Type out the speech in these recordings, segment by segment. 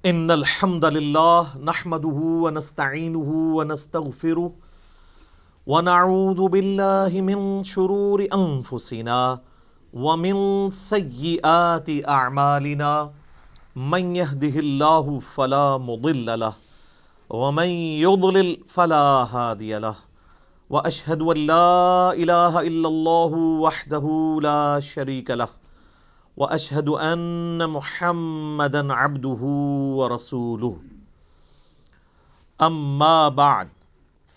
ان الحمد لله نحمده ونستعينه ونستغفره ونعوذ بالله من شرور انفسنا ومن سيئات اعمالنا من يهده الله فلا مضل له ومن يضلل فلا هادي له واشهد ان لا اله الا الله وحده لا شريك له واشهد ان محمدا عبده ورسوله اما بعد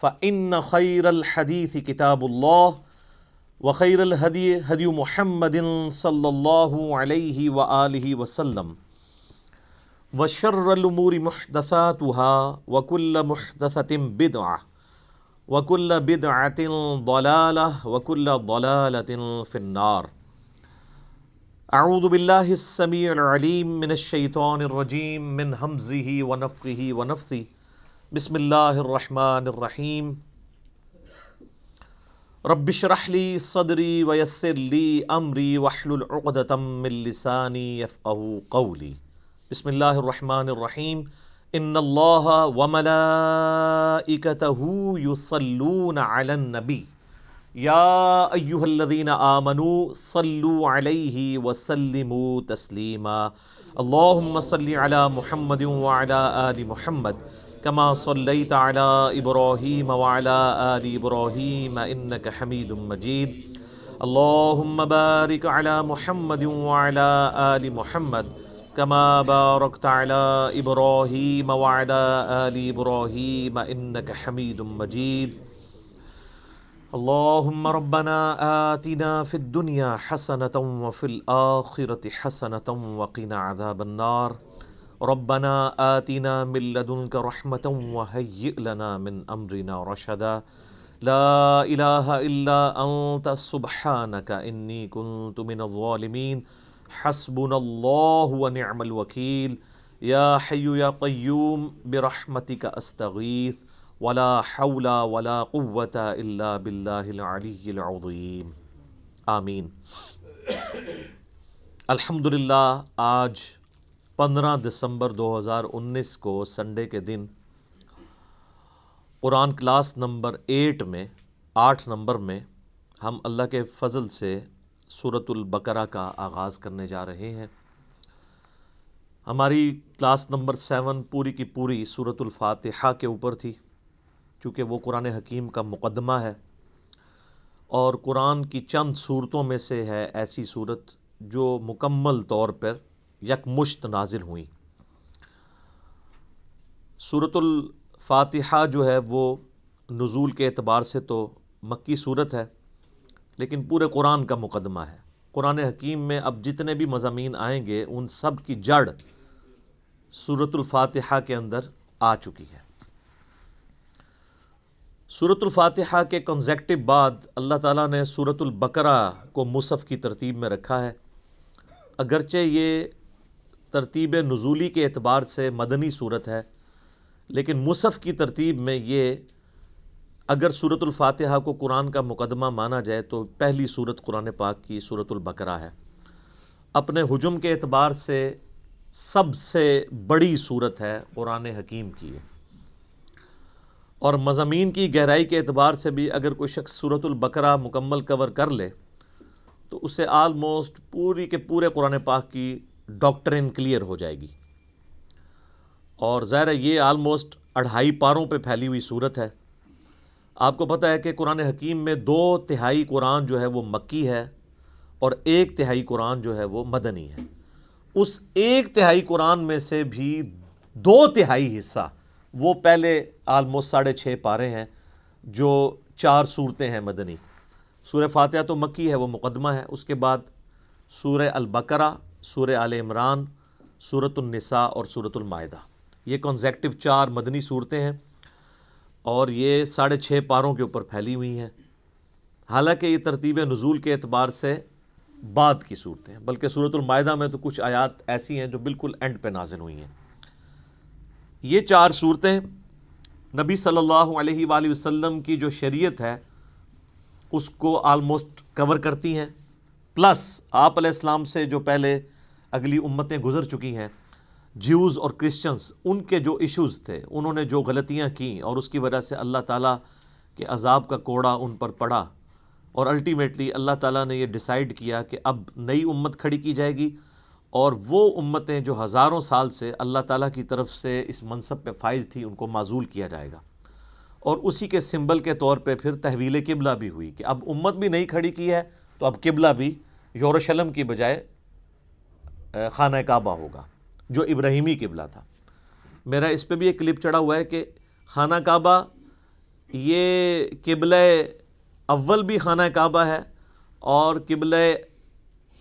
فان خير الحديث كتاب الله وخير الهدي هدي محمد صلى الله عليه واله وسلم وشر الامور محدثاتها وكل محدثة بدعة وكل بدعة ضلالة وكل ضلالة في النار. اعوذ باللہ السمیع العلیم من الشیطان الرجیم من ہمزہ ونفخہ ونفثہ بسم اللہ الرحمن الرحیم رب اشرح لی صدری ویسر لی امری واحلل عقدۃ من لسانی یفقہوا قولی. بسم اللہ الرحمن الرحیم ان اللہ وملائکتہ یصلون علی النبی یا ایہا الذین آمنوا صلوا علیہ وسلموا تسلیما. اللہم صل علی محمد وعلی آل محمد کما صلیت علی ابراہیم وعلی آل ابراہیم انک حمید مجید. اللہم بارک علی محمد وعلی آل محمد کما بارکت علی ابراہیم وعلی آل ابراہیم انک حمید مجید. اللہم ربنا آتنا فی الدنیا حسنة وفی الآخرة حسنة وقنا عذاب النار. ربنا آتنا من لدنک رحمة وہیئ لنا من امرنا رشدا. لا الہ الا انت سبحانک انی کنت من الظالمین. حسبنا اللہ ونعم الوکیل. یا حی یا قیوم برحمتک استغیث ولا حول ولا قوة الا باللہ العلی العظیم. آمین. الحمدللہ آج 15 دسمبر 2019 کو سنڈے کے دن قرآن کلاس نمبر 8 نمبر میں ہم اللہ کے فضل سے سورۃ البقرہ کا آغاز کرنے جا رہے ہیں. ہماری کلاس نمبر 7 پوری کی پوری سورۃ الفاتحہ کے اوپر تھی، چونکہ وہ قرآن حکیم کا مقدمہ ہے اور قرآن کی چند صورتوں میں سے ہے ایسی صورت جو مکمل طور پر یکمشت نازل ہوئیں. سورۃ الفاتحہ جو ہے وہ نزول کے اعتبار سے تو مکی صورت ہے، لیکن پورے قرآن کا مقدمہ ہے. قرآن حکیم میں اب جتنے بھی مضامین آئیں گے ان سب کی جڑ سورۃ الفاتحہ کے اندر آ چکی ہے. سورۃ الفاتحہ کے کنزیکٹو بعد اللہ تعالیٰ نے سورۃ البقرہ کو مصحف کی ترتیب میں رکھا ہے. اگرچہ یہ ترتیب نزولی کے اعتبار سے مدنی صورت ہے، لیکن مصحف کی ترتیب میں یہ اگر سورۃ الفاتحہ کو قرآن کا مقدمہ مانا جائے تو پہلی صورت قرآن پاک کی سورۃ البقرہ ہے. اپنے حجم کے اعتبار سے سب سے بڑی صورت ہے قرآن حکیم کی ہے، اور مضامین کی گہرائی کے اعتبار سے بھی اگر کوئی شخص سورۃ البقرہ مکمل کور کر لے تو اسے آلموسٹ پوری کے پورے قرآن پاک کی ڈاکٹرن کلیئر ہو جائے گی. اور ظاہر ہے یہ آلموسٹ 2.5 پاروں پہ پھیلی ہوئی صورت ہے. آپ کو پتہ ہے کہ قرآن حکیم میں 2/3 قرآن جو ہے وہ مکی ہے اور 1/3 قرآن جو ہے وہ مدنی ہے. اس 1/3 قرآن میں سے بھی 2/3 حصہ وہ پہلے آلموسٹ 6.5 پارے ہیں جو 4 صورتیں ہیں مدنی. سورہ فاتحہ تو مکی ہے، وہ مقدمہ ہے. اس کے بعد سورہ البقرہ، سورہ آل عمران، سورۃ النساء اور سورۃ المائدہ، یہ کنزیکٹو 4 مدنی صورتیں ہیں اور یہ 6.5 پاروں کے اوپر پھیلی ہوئی ہیں. حالانکہ یہ ترتیب نزول کے اعتبار سے بعد کی صورتیں ہیں، بلکہ سورۃ المائدہ میں تو کچھ آیات ایسی ہیں جو بالکل اینڈ پہ نازل ہوئی ہیں. یہ 4 صورتیں نبی صلی اللہ علیہ وآلہ وسلم کی جو شریعت ہے اس کو آلموسٹ کور کرتی ہیں، پلس آپ علیہ السلام سے جو پہلے اگلی امتیں گزر چکی ہیں جیوز اور کرسچنز ان کے جو ایشوز تھے، انہوں نے جو غلطیاں کیں اور اس کی وجہ سے اللہ تعالیٰ کے عذاب کا کوڑا ان پر پڑا، اور الٹیمیٹلی اللہ تعالیٰ نے یہ ڈیسائیڈ کیا کہ اب نئی امت کھڑی کی جائے گی، اور وہ امتیں جو ہزاروں سال سے اللہ تعالیٰ کی طرف سے اس منصب پہ فائز تھی ان کو معزول کیا جائے گا، اور اسی کے سمبل کے طور پہ پھر تحویل قبلہ بھی ہوئی کہ اب امت بھی نئی کھڑی کی ہے تو اب قبلہ بھی یروشلم کی بجائے خانہ کعبہ ہوگا جو ابراہیمی قبلہ تھا۔ میرا اس پہ بھی ایک کلپ چڑھا ہوا ہے کہ خانہ کعبہ یہ قبلہ اول بھی خانہ کعبہ ہے اور قبلہ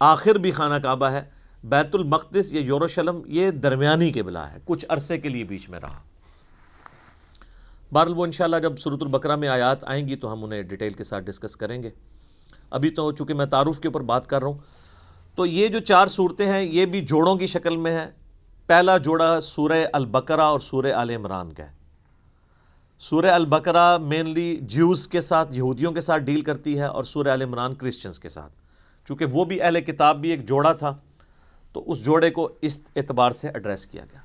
آخر بھی خانہ کعبہ ہے، بیت المقدس یا یروشلم یہ درمیانی قبلہ ہے، کچھ عرصے کے لیے بیچ میں رہا۔ بہرحال وہ انشاءاللہ جب سورۃ البقرہ میں آیات آئیں گی تو ہم انہیں ڈیٹیل کے ساتھ ڈسکس کریں گے۔ ابھی تو چونکہ میں تعارف کے اوپر بات کر رہا ہوں، تو یہ جو 4 صورتیں ہیں یہ بھی جوڑوں کی شکل میں ہیں۔ پہلا جوڑا سورہ البقرہ اور سورہ آل عمران کا ہے۔ سورہ البقرہ مینلی جیوز کے ساتھ، یہودیوں کے ساتھ ڈیل کرتی ہے، اور سورہ آل عمران کرسچنز کے ساتھ، چونکہ وہ بھی اہل کتاب بھی ایک جوڑا تھا تو اس جوڑے کو اس اعتبار سے ایڈریس کیا گیا۔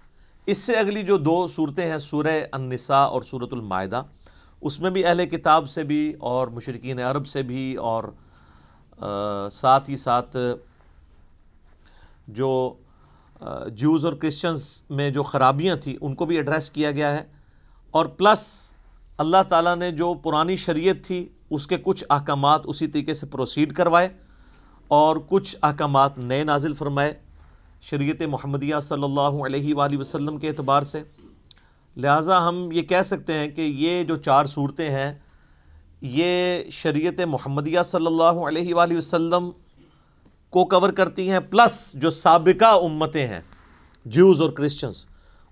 اس سے اگلی جو 2 صورتیں ہیں سورہ النساء اور سورۃ المائدہ، اس میں بھی اہل کتاب سے بھی اور مشرکین عرب سے بھی اور ساتھ ہی ساتھ جو جیوز اور کرسچنز میں جو خرابیاں تھیں ان کو بھی ایڈریس کیا گیا ہے، اور پلس اللہ تعالیٰ نے جو پرانی شریعت تھی اس کے کچھ احکامات اسی طریقے سے پروسیڈ کروائے اور کچھ احکامات نئے نازل فرمائے شریعت محمدیہ صلی اللہ علیہ وآلہ وسلم کے اعتبار سے۔ لہٰذا ہم یہ کہہ سکتے ہیں کہ یہ جو 4 صورتیں ہیں یہ شریعت محمدیہ صلی اللہ علیہ وآلہ وسلم کو کور کرتی ہیں، پلس جو سابقہ امتیں ہیں جیوز اور کرسچنز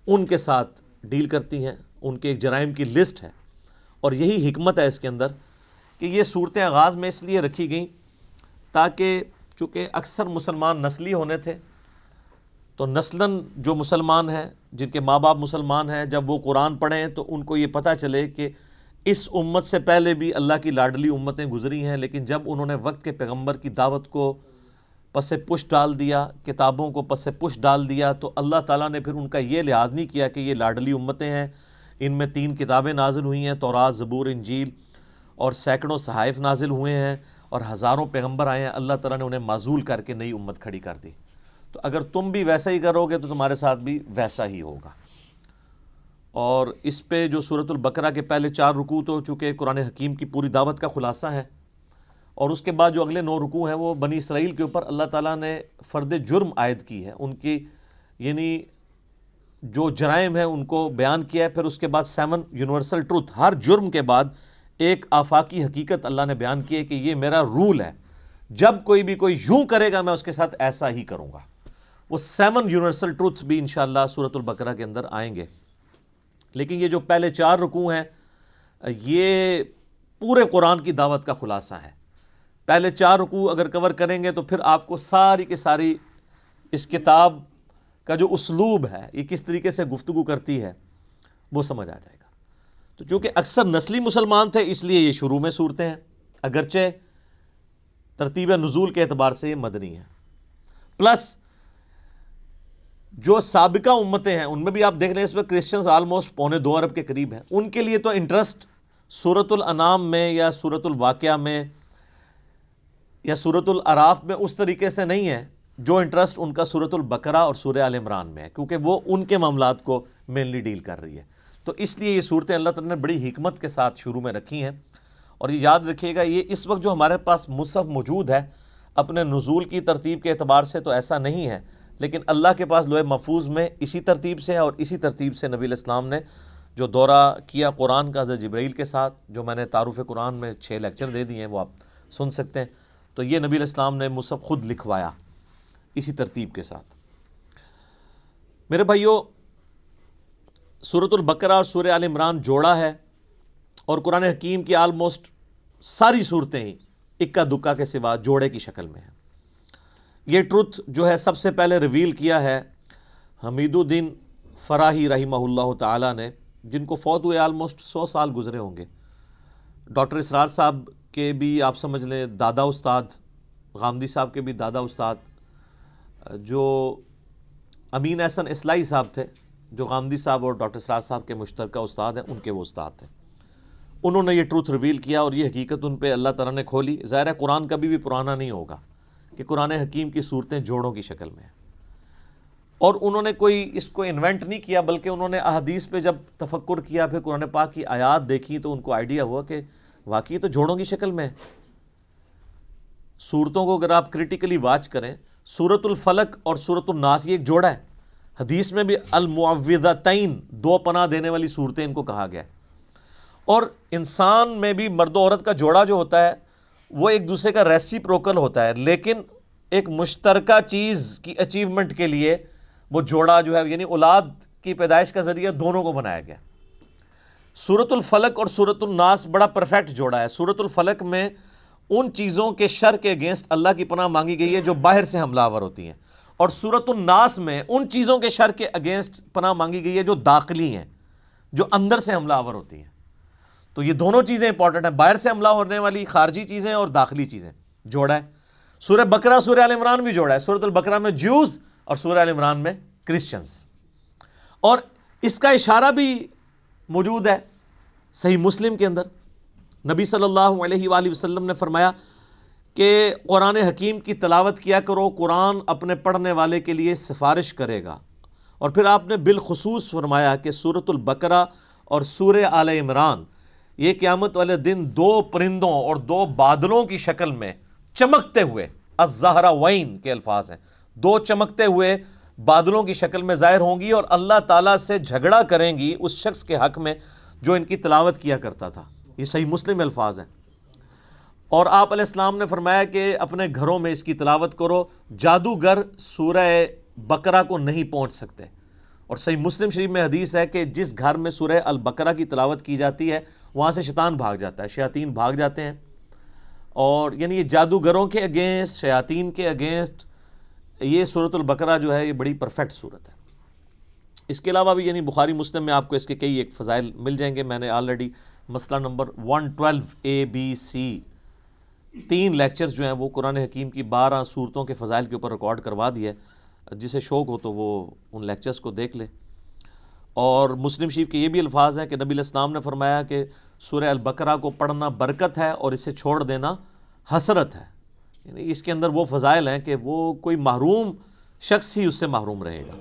ان کے ساتھ ڈیل کرتی ہیں، ان کے ایک جرائم کی لسٹ ہے۔ اور یہی حکمت ہے اس کے اندر کہ یہ صورتیں آغاز میں اس لیے رکھی گئیں تاکہ چونکہ اکثر مسلمان نسلی ہونے تھے، تو نسلاً جو مسلمان ہیں جن کے ماں باپ مسلمان ہیں جب وہ قرآن پڑھیں تو ان کو یہ پتہ چلے کہ اس امت سے پہلے بھی اللہ کی لاڈلی امتیں گزری ہیں، لیکن جب انہوں نے وقت کے پیغمبر کی دعوت کو پس پش ڈال دیا، کتابوں کو پس پش ڈال دیا، تو اللہ تعالیٰ نے پھر ان کا یہ لحاظ نہیں کیا کہ یہ لاڈلی امتیں ہیں، ان میں 3 کتابیں نازل ہوئی ہیں، تورات، زبور، انجیل، اور سینکڑوں صحائف نازل ہوئے ہیں اور ہزاروں پیغمبر آئے ہیں، اللہ تعالیٰ نے انہیں معزول کر کے نئی امت کھڑی کر دی۔ تو اگر تم بھی ویسا ہی کرو گے تو تمہارے ساتھ بھی ویسا ہی ہوگا۔ اور اس پہ جو سورۃ البقرہ کے پہلے 4 رکوع تو چونکہ قرآن حکیم کی پوری دعوت کا خلاصہ ہے، اور اس کے بعد جو اگلے 9 رکوع ہیں وہ بنی اسرائیل کے اوپر اللہ تعالیٰ نے فرد جرم عائد کی ہے، ان کی یعنی جو جرائم ہیں ان کو بیان کیا ہے، پھر اس کے بعد 7 یونیورسل ٹروتھ، ہر جرم کے بعد ایک آفاقی حقیقت اللہ نے بیان کی ہے کہ یہ میرا رول ہے، جب کوئی بھی کوئی یوں کرے گا میں اس کے ساتھ ایسا ہی کروں گا۔ وہ 7 یونیورسل ٹروتھ بھی انشاءاللہ سورۃ البقرہ کے اندر آئیں گے، لیکن یہ جو پہلے 4 رکوع ہیں یہ پورے قرآن کی دعوت کا خلاصہ ہے۔ پہلے 4 رکوع اگر کور کریں گے تو پھر آپ کو ساری کی ساری اس کتاب کا جو اسلوب ہے، یہ کس طریقے سے گفتگو کرتی ہے، وہ سمجھ آ جائے گا۔ تو چونکہ اکثر نسلی مسلمان تھے اس لیے یہ شروع میں صورتیں ہیں، اگرچہ ترتیب نزول کے اعتبار سے یہ مدنی ہے۔ پلس جو سابقہ امتیں ہیں ان میں بھی آپ دیکھ رہے ہیں اس وقت کرسچنز آلموسٹ 2.25 ارب کے قریب ہیں، ان کے لیے تو انٹرسٹ سورۃ الانعام میں یا سورۃ الواقعہ میں یا سورۃ الاعراف میں اس طریقے سے نہیں ہے جو انٹرسٹ ان کا سورۃ البقرہ اور سورہ آل عمران میں ہے، کیونکہ وہ ان کے معاملات کو مینلی ڈیل کر رہی ہے۔ تو اس لیے یہ صورتیں اللہ تعالیٰ نے بڑی حکمت کے ساتھ شروع میں رکھی ہیں، اور یہ یاد رکھیے گا یہ اس وقت جو ہمارے پاس مصحف موجود ہے اپنے نزول کی ترتیب کے اعتبار سے تو ایسا نہیں ہے، لیکن اللہ کے پاس لوح محفوظ میں اسی ترتیب سے ہے، اور اسی ترتیب سے نبی علیہ السلام نے جو دورہ کیا قرآن کا حضرت جبرائیل کے ساتھ، جو میں نے تعارف قرآن میں 6 لیکچر دے دیے ہیں وہ آپ سن سکتے ہیں، تو یہ نبی علیہ السلام نے مصحف خود لکھوایا اسی ترتیب کے ساتھ۔ میرے بھائیو، سورۃ البقرہ اور سورہ آل عمران جوڑا ہے، اور قرآن حکیم کی آلموسٹ ساری صورتیں ہی اکا دکا کے سوا جوڑے کی شکل میں ہیں۔ یہ ٹروتھ جو ہے سب سے پہلے ریویل کیا ہے حمید الدین فراہی رحمہ اللہ تعالیٰ نے، جن کو فوت ہوئے آلموسٹ 100 سال گزرے ہوں گے۔ ڈاکٹر اسرار صاحب کے بھی آپ سمجھ لیں دادا استاد، غامدی صاحب کے بھی دادا استاد، جو امین احسن اصلاحی صاحب تھے جو غامدی صاحب اور ڈاکٹر سراج صاحب کے مشترکہ استاد ہیں، ان کے وہ استاد تھے. انہوں نے یہ ٹروتھ ریویل کیا اور یہ حقیقت ان پہ اللہ تعالیٰ نے کھولی. ظاہر ہے قرآن کبھی بھی پرانا نہیں ہوگا کہ قرآن حکیم کی صورتیں جوڑوں کی شکل میں ہیں، اور انہوں نے کوئی اس کو انوینٹ نہیں کیا، بلکہ انہوں نے احادیث پہ جب تفکر کیا، پھر قرآن پاک کی آیات دیکھی تو ان کو آئیڈیا ہوا کہ واقعی تو جوڑوں کی شکل میں ہے. صورتوں کو اگر آپ کریٹیکلی واچ کریں، سورۃ الفلق اور سورۃ الناس یہ ایک جوڑا ہے. حدیث میں بھی المعوذتین، دو پناہ دینے والی صورتیں ان کو کہا گیا ہے. اور انسان میں بھی مرد و عورت کا جوڑا جو ہوتا ہے وہ ایک دوسرے کا ریسیپروکل ہوتا ہے، لیکن ایک مشترکہ چیز کی اچیومنٹ کے لیے وہ جوڑا جو ہے یعنی اولاد کی پیدائش کا ذریعہ دونوں کو بنایا گیا. سورۃ الفلق اور سورۃ الناس بڑا پرفیکٹ جوڑا ہے. سورۃ الفلق میں ان چیزوں کے شر کے اگینسٹ اللہ کی پناہ مانگی گئی ہے جو باہر سے حملہ آور ہوتی ہیں، اور سورۃ الناس میں ان چیزوں کے شر کے اگینسٹ پناہ مانگی گئی ہے جو داخلی ہیں، جو اندر سے حملہ آور ہوتی ہیں. تو یہ دونوں چیزیں امپورٹنٹ ہیں، باہر سے حملہ ہونے والی خارجی چیزیں اور داخلی چیزیں. جوڑا ہے. سورہ بقرہ سورہ آل عمران بھی جوڑا ہے. سورۃ البقرہ میں جوز اور سورہ آل عمران میں کرسچنز. اور اس کا اشارہ بھی موجود ہے صحیح مسلم کے اندر. نبی صلی اللہ علیہ وآلہ وسلم نے فرمایا کہ قرآن حکیم کی تلاوت کیا کرو، قرآن اپنے پڑھنے والے کے لیے سفارش کرے گا. اور پھر آپ نے بالخصوص فرمایا کہ سورۃ البقرہ اور سورہ آل عمران یہ قیامت والے دن دو پرندوں اور دو بادلوں کی شکل میں چمکتے ہوئے، الزہراوین کے الفاظ ہیں، دو چمکتے ہوئے بادلوں کی شکل میں ظاہر ہوں گی اور اللہ تعالیٰ سے جھگڑا کریں گی اس شخص کے حق میں جو ان کی تلاوت کیا کرتا تھا. یہ صحیح مسلم الفاظ ہیں. اور آپ علیہ السلام نے فرمایا کہ اپنے گھروں میں اس کی تلاوت کرو، جادوگر سورہ بقرہ کو نہیں پہنچ سکتے. اور صحیح مسلم شریف میں حدیث ہے کہ جس گھر میں سورہ البقرہ کی تلاوت کی جاتی ہے وہاں سے شیطان بھاگ جاتا ہے، شیاطین بھاگ جاتے ہیں. اور یعنی یہ جادوگروں کے اگینسٹ، شیاطین کے اگینسٹ یہ سورۃ البقرہ جو ہے یہ بڑی پرفیکٹ صورت ہے. اس کے علاوہ بھی یعنی بخاری مسلم میں آپ کو اس کے کئی ایک فضائل مل جائیں گے. میں نے آلریڈی مسئلہ نمبر 112 ABC 3 لیکچرز جو ہیں وہ قرآن حکیم کی 12 صورتوں کے فضائل کے اوپر ریکارڈ کروا دیا ہے. جسے شوق ہو تو وہ ان لیکچرز کو دیکھ لے. اور مسلم شریف کے یہ بھی الفاظ ہیں کہ نبی علیہ السلام نے فرمایا کہ سورہ البقرہ کو پڑھنا برکت ہے اور اسے چھوڑ دینا حسرت ہے. یعنی اس کے اندر وہ فضائل ہیں کہ وہ کوئی محروم شخص ہی اس سے محروم رہے گا.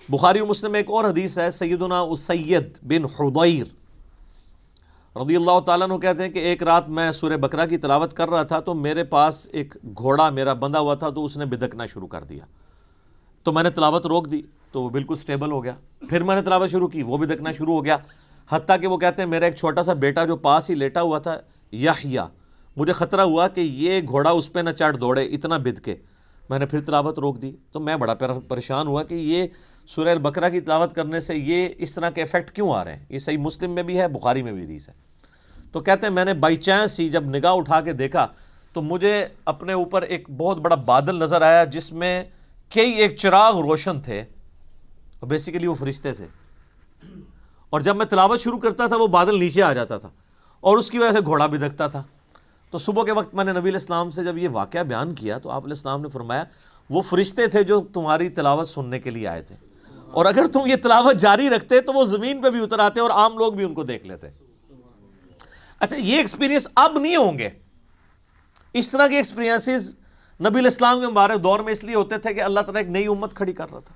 بخاری و مسلم میں ایک اور حدیث ہے، سیدنا اسید بن حضیر رضی اللہ تعالیٰ عنہ کہتے ہیں کہ ایک رات میں سورہ بقرہ کی تلاوت کر رہا تھا تو میرے پاس ایک گھوڑا میرا بندھا ہوا تھا تو اس نے بدکنا شروع کر دیا. تو میں نے تلاوت روک دی تو وہ بالکل سٹیبل ہو گیا. پھر میں نے تلاوت شروع کی، وہ بدکنا شروع ہو گیا. حتیٰ کہ وہ کہتے ہیں میرا ایک چھوٹا سا بیٹا جو پاس ہی لیٹا ہوا تھا یحییٰ، مجھے خطرہ ہوا کہ یہ گھوڑا اس پہ نہ چڑھ دوڑے، اتنا بدکے. میں نے پھر تلاوت روک دی تو میں بڑا پریشان ہوا کہ یہ سورہ البقرہ کی تلاوت کرنے سے یہ اس طرح کے ایفیکٹ کیوں آ رہے ہیں. یہ صحیح مسلم میں بھی ہے، بخاری میں بھی حدیث ہے. تو کہتے ہیں میں نے بائی چانس ہی جب نگاہ اٹھا کے دیکھا تو مجھے اپنے اوپر ایک بہت بڑا بادل نظر آیا جس میں کئی ایک چراغ روشن تھے، اور بیسیکلی وہ فرشتے تھے. اور جب میں تلاوت شروع کرتا تھا وہ بادل نیچے آ جاتا تھا اور اس کی وجہ سے گھوڑا بدکتا تھا. تو صبح کے وقت میں نے نبی علیہ السلام سے جب یہ واقعہ بیان کیا تو آپ علیہ السلام نے فرمایا وہ فرشتے تھے جو تمہاری تلاوت سننے کے لیے آئے تھے، اور اگر تم یہ تلاوت جاری رکھتے تو وہ زمین پہ بھی اتر آتے اور عام لوگ بھی ان کو دیکھ لیتے. اچھا یہ ایکسپیرینس اب نہیں ہوں گے. اس طرح کے ایکسپیرینسز نبی علیہ السلام کے مبارک دور میں اس لیے ہوتے تھے کہ اللہ تعالیٰ ایک نئی امت کھڑی کر رہا تھا.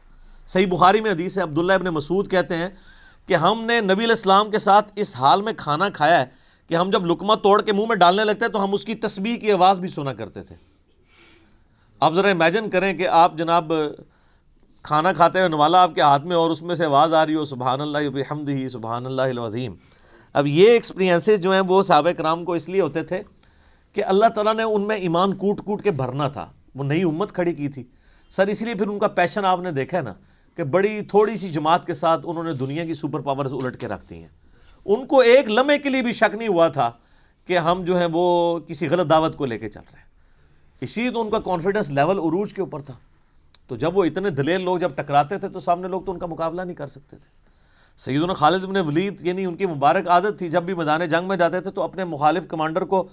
صحیح بخاری میں حدیث ہے، عبداللہ ابن مسعود کہتے ہیں کہ ہم نے نبی علیہ السلام کے ساتھ اس حال میں کھانا کھایا ہے کہ ہم جب لقمہ توڑ کے منہ میں ڈالنے لگتے تو ہم اس کی تسبیح کی آواز بھی سنا کرتے تھے. آپ ذرا امیجن کریں کہ آپ جناب کھانا کھاتے ہیں، نوالا آپ کے ہاتھ میں اور اس میں سے آواز آ رہی ہو سبحان اللہ وبحمدہ سبحان اللہ العظیم. اب یہ ایکسپیرینسز جو ہیں وہ صحابہ کرام کو اس لیے ہوتے تھے کہ اللہ تعالیٰ نے ان میں ایمان کوٹ کوٹ کے بھرنا تھا. وہ نئی امت کھڑی کی تھی سر، اس لیے پھر ان کا پیشن آپ نے دیکھا ہے نا کہ بڑی تھوڑی سی جماعت کے ساتھ انہوں نے دنیا کی سپر پاورز الٹ کے رکھ دی ہیں. ان کو ایک لمحے کے لیے بھی شک نہیں ہوا تھا کہ ہم جو ہیں وہ کسی غلط دعوت کو لے کے چل رہے ہیں. اسی لیے تو ان کا کانفیڈنس لیول عروج کے اوپر تھا. تو جب وہ اتنے دلیر لوگ جب ٹکراتے تھے تو سامنے لوگ تو ان کا مقابلہ نہیں کر سکتے تھے. سیدنا خالد بن ولید یعنی ان کی مبارک عادت تھی جب بھی میدان جنگ میں جاتے تھے تو اپنے مخالف کمانڈر کو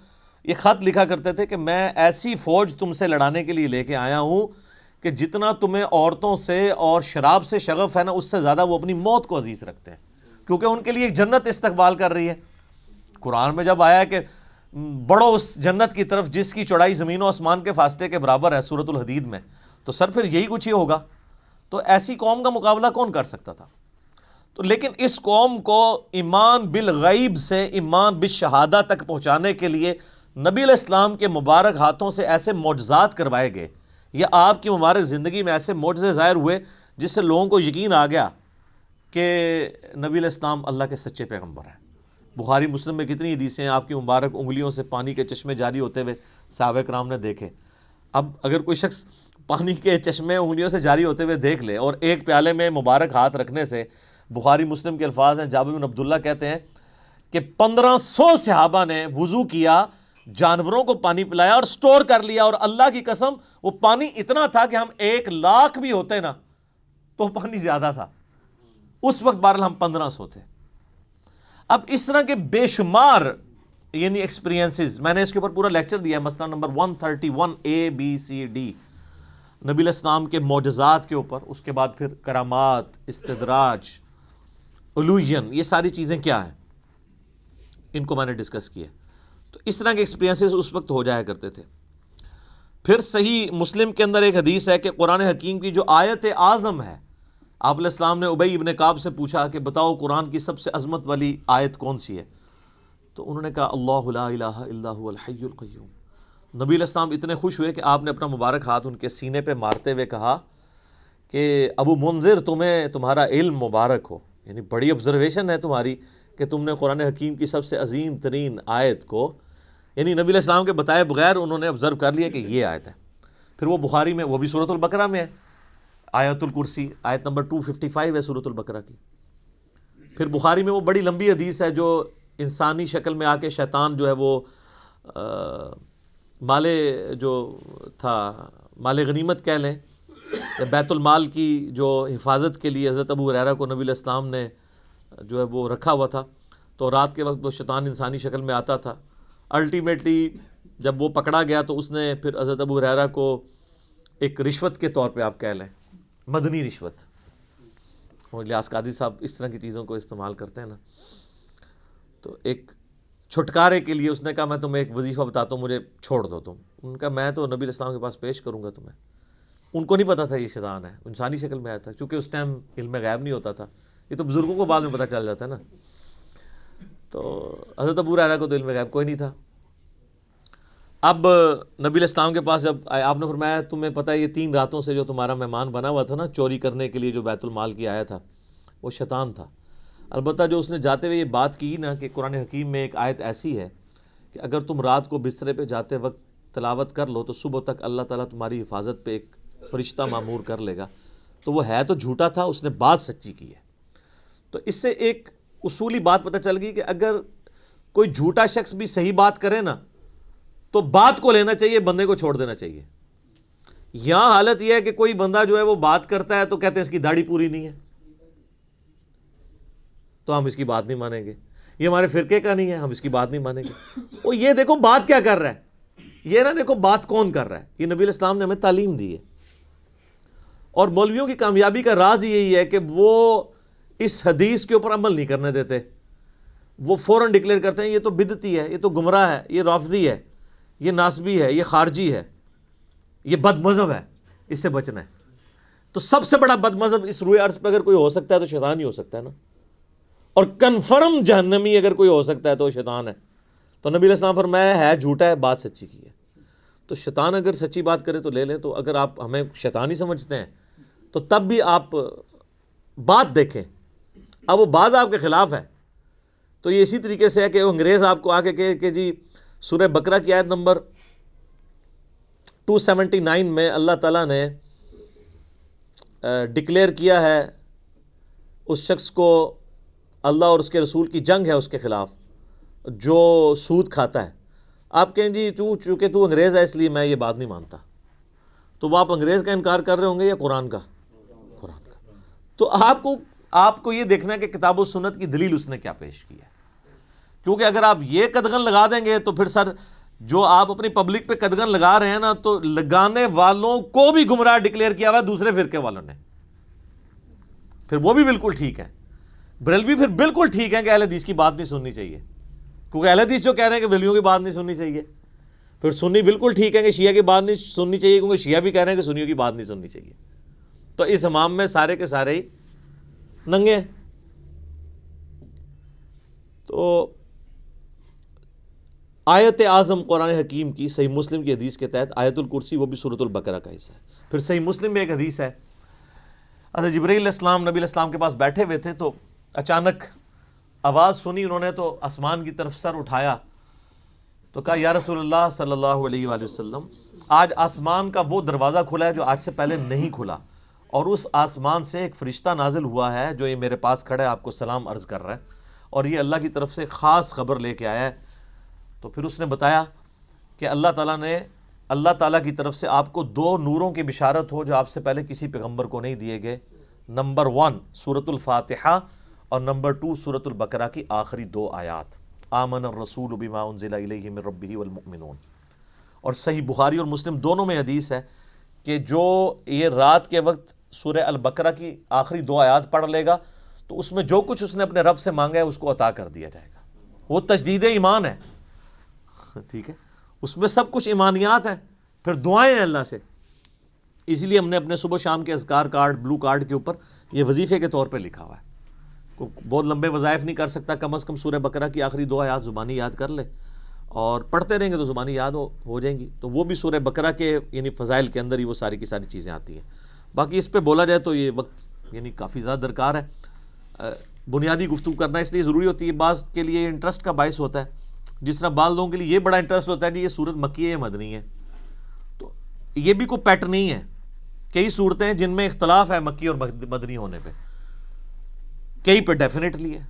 یہ خط لکھا کرتے تھے کہ میں ایسی فوج تم سے لڑانے کے لیے لے کے آیا ہوں کہ جتنا تمہیں عورتوں سے اور شراب سے شغف ہے نا، اس سے زیادہ وہ اپنی موت کو عزیز رکھتے ہیں، کیونکہ ان کے لیے ایک جنت استقبال کر رہی ہے۔ قرآن میں جب آیا کہ بڑھو اس جنت کی طرف جس کی چوڑائی زمین و آسمان کے فاصلے کے برابر ہے، سورۃ الحدید میں، تو سر پھر یہی کچھ ہی ہوگا۔ تو ایسی قوم کا مقابلہ کون کر سکتا تھا؟ تو لیکن اس قوم کو ایمان بالغیب سے ایمان بالشہادہ تک پہنچانے کے لیے نبی علیہ السلام کے مبارک ہاتھوں سے ایسے معجزات کروائے گئے، یا آپ کی مبارک زندگی میں ایسے معجزے ظاہر ہوئے جس سے لوگوں کو یقین آ گیا کہ نبی علیہ السلام اللہ کے سچے پیغمبر ہیں۔ بخاری مسلم میں کتنی حدیثیں ہیں آپ کی مبارک انگلیوں سے پانی کے چشمے جاری ہوتے ہوئے صحابہ کرام نے دیکھے۔ اب اگر کوئی شخص پانی کے چشمے انگلیوں سے جاری ہوتے ہوئے دیکھ لے، اور ایک پیالے میں مبارک ہاتھ رکھنے سے، بخاری مسلم کے الفاظ ہیں، جابر بن عبداللہ کہتے ہیں کہ 1500 صحابہ نے وضو کیا، جانوروں کو پانی پلایا اور سٹور کر لیا، اور اللہ کی قسم وہ پانی اتنا تھا کہ ہم 1,00,000 بھی ہوتے نا تو پانی زیادہ تھا۔ اس وقت بہرحال ہم 1500 تھے۔ اب اس طرح کے بے شمار یعنی ایکسپیرینسز، میں نے اس کے اوپر پورا لیکچر دیا ہے، مسئلہ نمبر 131 ABCD، نبی علیہ السلام کے معجزات کے اوپر، اس کے بعد پھر کرامات، استدراج، علوین، یہ ساری چیزیں کیا ہیں، ان کو میں نے ڈسکس کیا۔ تو اس طرح کے ایکسپیرینسز اس وقت ہو جایا کرتے تھے۔ پھر صحیح مسلم کے اندر ایک حدیث ہے کہ قرآن حکیم کی جو آیت اعظم ہے، آپ علیہ السلام نے ابی ابن کعب سے پوچھا کہ بتاؤ قرآن کی سب سے عظمت والی آیت کون سی ہے؟ تو انہوں نے کہا اللہ لا الہ الا هو الحی القیوم۔ نبی علیہ السلام اتنے خوش ہوئے کہ آپ نے اپنا مبارک ہاتھ ان کے سینے پہ مارتے ہوئے کہا کہ ابو منذر، تمہیں تمہارا علم مبارک ہو، یعنی بڑی آبزرویشن ہے تمہاری کہ تم نے قرآن حکیم کی سب سے عظیم ترین آیت کو، یعنی نبی علیہ السلام کے بتائے بغیر انہوں نے آبزرو کر لیا کہ یہ آیت ہے۔ پھر وہ بخاری میں، وہ بھی سورۃ البقرہ میں ہے، آیت الکرسی، آیت نمبر 255 ہے سورۃ البقرہ کی۔ پھر بخاری میں وہ بڑی لمبی حدیث ہے جو انسانی شکل میں آ کے شیطان جو ہے وہ مال جو تھا، مال غنیمت کہہ لیں، بیت المال کی جو حفاظت کے لیے حضرت ابو ہریرہ کو نبی علیہ السلام نے جو ہے وہ رکھا ہوا تھا، تو رات کے وقت وہ شیطان انسانی شکل میں آتا تھا۔ الٹیمیٹلی جب وہ پکڑا گیا تو اس نے پھر حضرت ابو ہریرہ کو ایک رشوت کے طور پہ آپ کہہ لیں، مدنی رشوت، الیاس قادری صاحب اس طرح کی چیزوں کو استعمال کرتے ہیں نا، تو ایک چھٹکارے کے لیے اس نے کہا میں تمہیں ایک وظیفہ بتاتا ہوں، مجھے چھوڑ دو تم۔ ان کا میں تو نبی علیہ السلام کے پاس پیش کروں گا تمہیں۔ ان کو نہیں پتا تھا یہ شیطان ہے، انسانی شکل میں آیا تھا، کیونکہ اس ٹائم علم غیب نہیں ہوتا تھا، یہ تو بزرگوں کو بعد میں پتہ چل جاتا ہے نا۔ تو حضرت ابو ہریرہ کو تو علم غیب کوئی نہیں تھا۔ اب نبی علیہ السلام کے پاس جب آئے، آپ نے فرمایا تمہیں پتہ ہے یہ 3 راتوں سے جو تمہارا مہمان بنا ہوا تھا نا چوری کرنے کے لیے، جو بیت المال کی آیا تھا، وہ شیطان تھا۔ البتہ جو اس نے جاتے ہوئے یہ بات کی نا کہ قرآن حکیم میں ایک آیت ایسی ہے کہ اگر تم رات کو بسترے پہ جاتے وقت تلاوت کر لو تو صبح تک اللہ تعالیٰ تمہاری حفاظت پہ ایک فرشتہ مامور کر لے گا، تو وہ ہے تو جھوٹا تھا، اس نے بات سچی کی ہے۔ تو اس سے ایک اصولی بات پتہ چل گئی کہ اگر کوئی جھوٹا شخص بھی صحیح بات کرے نا تو بات کو لینا چاہیے، بندے کو چھوڑ دینا چاہیے۔ یہاں حالت یہ ہے کہ کوئی بندہ جو ہے وہ بات کرتا ہے تو کہتے ہیں اس کی داڑھی پوری نہیں ہے تو ہم اس کی بات نہیں مانیں گے، یہ ہمارے فرقے کا نہیں ہے ہم اس کی بات نہیں مانیں گے۔ وہ یہ دیکھو بات کیا کر رہا ہے، یہ نہ دیکھو بات کون کر رہا ہے۔ یہ نبی علیہ السلام نے ہمیں تعلیم دی ہے، اور مولویوں کی کامیابی کا راز یہی ہے کہ وہ اس حدیث کے اوپر عمل نہیں کرنے دیتے، وہ فوراً ڈکلیئر کرتے ہیں یہ تو بدعتی ہے، یہ تو گمراہ ہے، یہ رافضی ہے، یہ ناسبی ہے، یہ خارجی ہے، یہ بد مذہب ہے، اس سے بچنا ہے۔ تو سب سے بڑا بد مذہب اس روئے عرض پہ اگر کوئی ہو سکتا ہے تو شیطان ہی ہو سکتا ہے نا، اور کنفرم جہنمی اگر کوئی ہو سکتا ہے تو وہ شیطان ہے۔ تو نبی علیہ السلام فرمایا ہے جھوٹا ہے، بات سچی کی ہے۔ تو شیطان اگر سچی بات کرے تو لے لیں، تو اگر آپ ہمیں شیطان ہی سمجھتے ہیں تو تب بھی آپ بات دیکھیں، اب وہ بات آپ کے خلاف ہے تو یہ اسی طریقے سے ہے کہ وہ انگریز آپ کو آ کے کہے کہ جی سورہ بقرہ کی آیت نمبر 279 میں اللہ تعالیٰ نے ڈکلیئر کیا ہے اس شخص کو، اللہ اور اس کے رسول کی جنگ ہے اس کے خلاف جو سود کھاتا ہے۔ آپ کہیں جی چونکہ تو انگریز ہے اس لیے میں یہ بات نہیں مانتا، تو وہ آپ انگریز کا انکار کر رہے ہوں گے یا قرآن کا؟ قرآن کا۔ تو آپ کو یہ دیکھنا ہے کہ کتاب و سنت کی دلیل اس نے کیا پیش کی ہے، کیونکہ اگر آپ یہ قدغن لگا دیں گے تو پھر سر جو آپ اپنی پبلک پہ قدغن لگا رہے ہیں نا، تو لگانے والوں کو بھی گمراہ ڈکلیئر کیا ہوا ہے دوسرے فرقے والوں نے، پھر وہ بھی بالکل ٹھیک ہے۔ بریلوی پھر بالکل ٹھیک ہے کہ اہل حدیث کی بات نہیں سننی چاہیے، کیونکہ اہل حدیث جو کہہ رہے ہیں کہ بریلویوں کی بات نہیں سننی چاہیے۔ پھر سنی بالکل ٹھیک ہے کہ شیعہ کی بات نہیں سننی چاہیے، کیونکہ شیعہ بھی کہہ رہے ہیں کہ سنیوں کی بات نہیں سننی چاہیے۔ تو اس امام میں سارے کے سارے ہی ننگے ہیں۔ تو آیت اعظم قرآن حکیم کی صحیح مسلم کی حدیث کے تحت آیت الکرسی وہ بھی سورۃ البقرہ کا حصہ ہے۔ پھر صحیح مسلم میں ایک حدیث ہے، حضرت جبرائیل علیہ السلام نبی علیہ السلام کے پاس بیٹھے ہوئے تھے، تو اچانک آواز سنی، انہوں نے تو آسمان کی طرف سر اٹھایا تو کہا یا رسول اللہ صلی اللہ علیہ وآلہ وسلم، آج آسمان کا وہ دروازہ کھلا ہے جو آج سے پہلے نہیں کھلا، اور اس آسمان سے ایک فرشتہ نازل ہوا ہے جو یہ میرے پاس کھڑا ہے، آپ کو سلام عرض کر رہا ہے، اور یہ اللہ کی طرف سے خاص خبر لے کے آیا ہے۔ تو پھر اس نے بتایا کہ اللہ تعالیٰ کی طرف سے آپ کو 2 نوروں کی بشارت ہو جو آپ سے پہلے کسی پیغمبر کو نہیں دیے گئے، نمبر 1 سورۃ الفاتحہ، اور نمبر 2 سورۃ البقرہ کی آخری 2 آیات، آمن الرسول بما انزل الیہ من ربہ والمؤمنون۔ اور صحیح بخاری اور مسلم دونوں میں حدیث ہے کہ جو یہ رات کے وقت سورہ البقرہ کی آخری 2 آیات پڑھ لے گا تو اس میں جو کچھ اس نے اپنے رب سے مانگا ہے اس کو عطا کر دیا جائے گا۔ وہ تجدید ایمان ہے، ٹھیک ہے، اس میں سب کچھ ایمانیات ہیں، پھر دعائیں ہیں اللہ سے۔ اسی لیے ہم نے اپنے صبح شام کے اذکار کارڈ، بلو کارڈ کے اوپر یہ وظیفے کے طور پہ لکھا ہوا ہے۔ کوئی بہت لمبے وظائف نہیں کر سکتا، کم از کم سورہ بقرہ کی آخری 2 آیات زبانی یاد کر لے، اور پڑھتے رہیں گے تو زبانی یاد ہو جائیں گی۔ تو وہ بھی سورہ بقرہ کے یعنی فضائل کے اندر ہی وہ ساری کی ساری چیزیں آتی ہیں۔ باقی اس پہ بولا جائے تو یہ وقت یعنی کافی زیادہ درکار ہے، بنیادی گفتگو کرنا اس لیے ضروری ہوتی ہے، بعض کے لیے انٹرسٹ کا باعث ہوتا ہے، جس طرح بعض لوگوں کے لیے یہ بڑا انٹرسٹ ہوتا ہے کہ یہ صورت مکی ہے یا مدنی ہے، تو یہ بھی کوئی پیٹ نہیں ہے۔ کئی صورتیں ہیں جن میں اختلاف ہے مکی اور مدنی ہونے پہ، کئی پہ ڈیفینیٹلی ہے،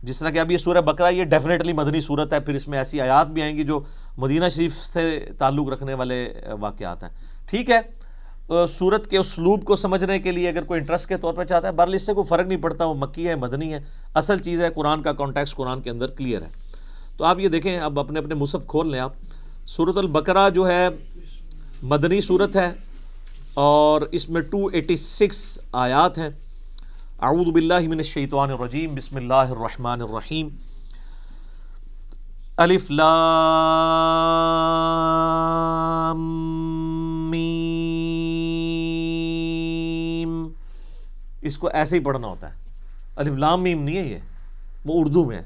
جس طرح کہ اب یہ سورہ بقرہ یہ ڈیفینیٹلی مدنی صورت ہے، پھر اس میں ایسی آیات بھی آئیں گی جو مدینہ شریف سے تعلق رکھنے والے واقعات ہیں۔ ٹھیک ہے، صورت کے اسلوب کو سمجھنے کے لیے اگر کوئی انٹرسٹ کے طور پہ چاہتا ہے، بہرحال اس سے کوئی فرق نہیں پڑتا وہ مکی ہے مدنی ہے، اصل چیز ہے قرآن کا کانٹیکسٹ قرآن کے اندر کلیئر ہے۔ تو آپ یہ دیکھیں، اب اپنے اپنے مصحف کھول لیں آپ، سورۃ البقرہ جو ہے مدنی صورت ہے، اور اس میں 286 آیات ہیں۔ اعوذ باللہ من الشیطان الرجیم، بسم اللہ الرحمن الرحیم، الف لام میم، اس کو ایسے ہی پڑھنا ہوتا ہے، الف لام میم نہیں ہے، یہ وہ اردو میں ہے،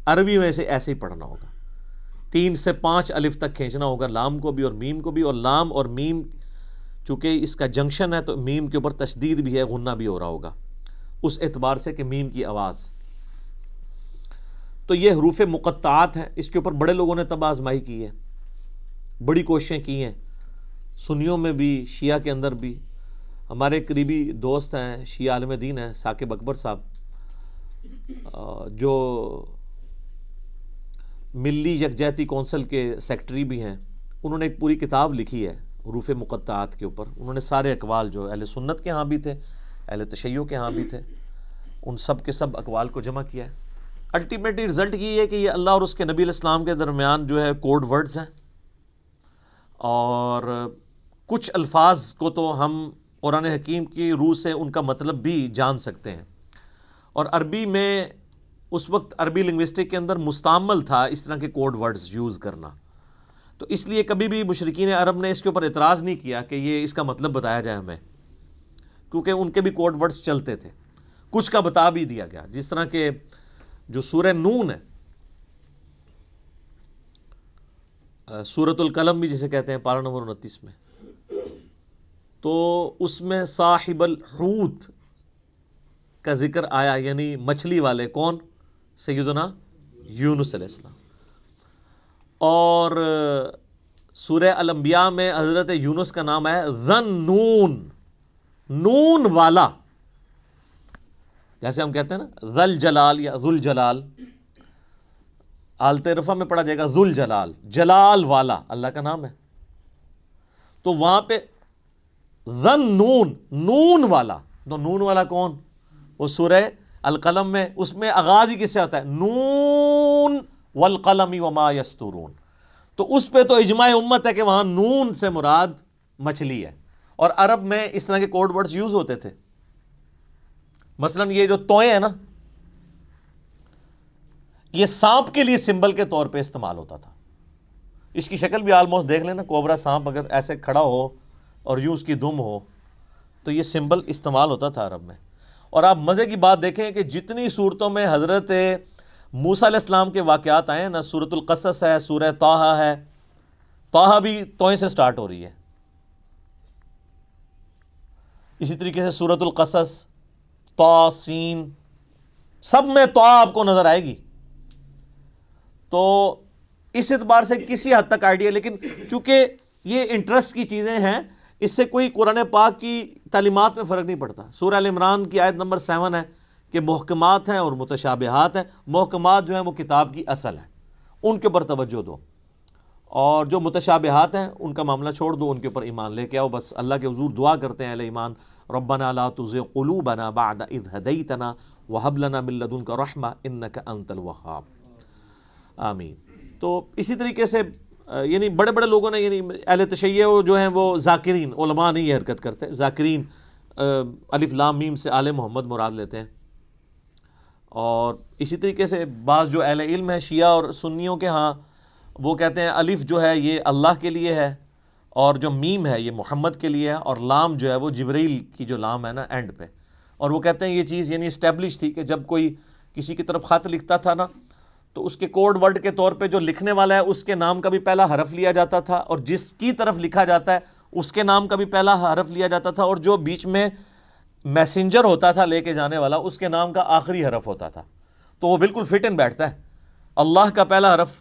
عربی میں سے ایسے ہی پڑھنا ہوگا، 3 سے 5 الف تک کھینچنا ہوگا، لام کو بھی اور میم کو بھی، اور لام اور میم چونکہ اس کا جنکشن ہے تو میم کے اوپر تشدید بھی ہے، غنہ بھی ہو رہا ہوگا اس اعتبار سے کہ میم کی آواز۔ تو یہ حروف مقطعات ہیں، اس کے اوپر بڑے لوگوں نے تب آزمائی کی ہے، بڑی کوششیں کی ہیں، سنیوں میں بھی شیعہ کے اندر بھی۔ ہمارے قریبی دوست ہیں، شیعہ عالم دین ہیں، ثاقب اکبر صاحب، جو ملی یکجہتی کونسل کے سیکٹری بھی ہیں، انہوں نے ایک پوری کتاب لکھی ہے حروف مقطعات کے اوپر۔ انہوں نے سارے اقوال جو اہل سنت کے ہاں بھی تھے، اہل تشیع کے ہاں بھی تھے، ان سب کے سب اقوال کو جمع کیا ہے۔ الٹیمیٹلی رزلٹ یہ ہے کہ یہ اللہ اور اس کے نبی علیہ السلام کے درمیان جو ہے کوڈ ورڈز ہیں، اور کچھ الفاظ کو تو ہم قرآن حکیم کی روح سے ان کا مطلب بھی جان سکتے ہیں، اور عربی میں اس وقت عربی لنگوسٹک کے اندر مستعمل تھا اس طرح کے کوڈ ورڈز یوز کرنا، تو اس لیے کبھی بھی مشرکین عرب نے اس کے اوپر اعتراض نہیں کیا کہ یہ اس کا مطلب بتایا جائے ہمیں، کیونکہ ان کے بھی کوڈ ورڈز چلتے تھے، کچھ کا بتا بھی دیا گیا، جس طرح کہ جو سورہ نون ہے، سورۃ القلم بھی جسے کہتے ہیں، پارہ نمبر 29 میں، تو اس میں صاحب الحوت کا ذکر آیا، یعنی مچھلی والے، کون؟ سیدنا یونس علیہ السلام۔ اور سورہ الانبیاء میں حضرت یونس کا نام ہے ذن نون، نون والا، جیسے ہم کہتے ہیں نا ذل جلال یا ذل جلال، حالت رفع میں پڑھا جائے گا ذل جلال، جلال والا اللہ کا نام ہے، تو وہاں پہ ذن نون، نون والا، تو نون والا کون؟ وہ سورہ القلم میں، اس میں آغاز ہی کس سے ہوتا ہے؟ نون والقلم وما یسطرون، تو اس پہ تو اجماع امت ہے کہ وہاں نون سے مراد مچھلی ہے. اور عرب میں اس طرح کے کوڈ ورڈز یوز ہوتے تھے. مثلا یہ جو توئیں ہیں نا، یہ سانپ کے لیے سمبل کے طور پہ استعمال ہوتا تھا. اس کی شکل بھی آلموسٹ دیکھ لینا، کوبرا سانپ اگر ایسے کھڑا ہو اور یوں اس کی دم ہو تو یہ سمبل استعمال ہوتا تھا عرب میں. اور آپ مزے کی بات دیکھیں کہ جتنی صورتوں میں حضرت موسیٰ علیہ السلام کے واقعات آئے ہیں نا، سورۃ القصص ہے، سورہ طٰہٰ ہے، طٰہٰ بھی توئیں سے سٹارٹ ہو رہی ہے. اسی طریقے سے سورۃ القصص، طٰ، سین، سب میں طٰ آپ کو نظر آئے گی. تو اس اعتبار سے کسی حد تک آئیڈیا، لیکن چونکہ یہ انٹرسٹ کی چیزیں ہیں، اس سے کوئی قرآن پاک کی تعلیمات میں فرق نہیں پڑتا. سورہ ال عمران کی آیت نمبر 7 ہے کہ محکمات ہیں اور متشابہات ہیں. محکمات جو ہیں وہ کتاب کی اصل ہیں، ان کے اوپر توجہ دو، اور جو متشابہات ہیں ان کا معاملہ چھوڑ دو، ان کے اوپر ایمان لے کے آؤ. بس اللہ کے حضور دعا کرتے ہیں اہل ایمان، ربنا لا تزغ قلوبنا بعد اذ ہدیتنا وہب لنا من لدنک رحمہ انک انت الوہاب. آمین. تو اسی طریقے سے یعنی بڑے بڑے لوگوں نے، یعنی اہل تشیع جو ہیں وہ ذاکرین، علماء نہیں یہ حرکت کرتے، ذاکرین الف لام میم سے آل محمد مراد لیتے ہیں. اور اسی طریقے سے بعض جو اہل علم ہیں شیعہ اور سنیوں کے ہاں، وہ کہتے ہیں الف جو ہے یہ اللہ کے لیے ہے، اور جو میم ہے یہ محمد کے لیے ہے، اور لام جو ہے وہ جبریل کی جو لام ہے نا اینڈ پہ. اور وہ کہتے ہیں یہ چیز یعنی اسٹیبلش تھی کہ جب کوئی کسی کی طرف خط لکھتا تھا نا، تو اس کے کوڈ ورڈ کے طور پہ جو لکھنے والا ہے اس کے نام کا بھی پہلا حرف لیا جاتا تھا، اور جس کی طرف لکھا جاتا ہے اس کے نام کا بھی پہلا حرف لیا جاتا تھا، اور جو بیچ میں میسنجر ہوتا تھا لے کے جانے والا اس کے نام کا آخری حرف ہوتا تھا. تو وہ بالکل فٹ ان بیٹھتا ہے. اللہ کا پہلا حرف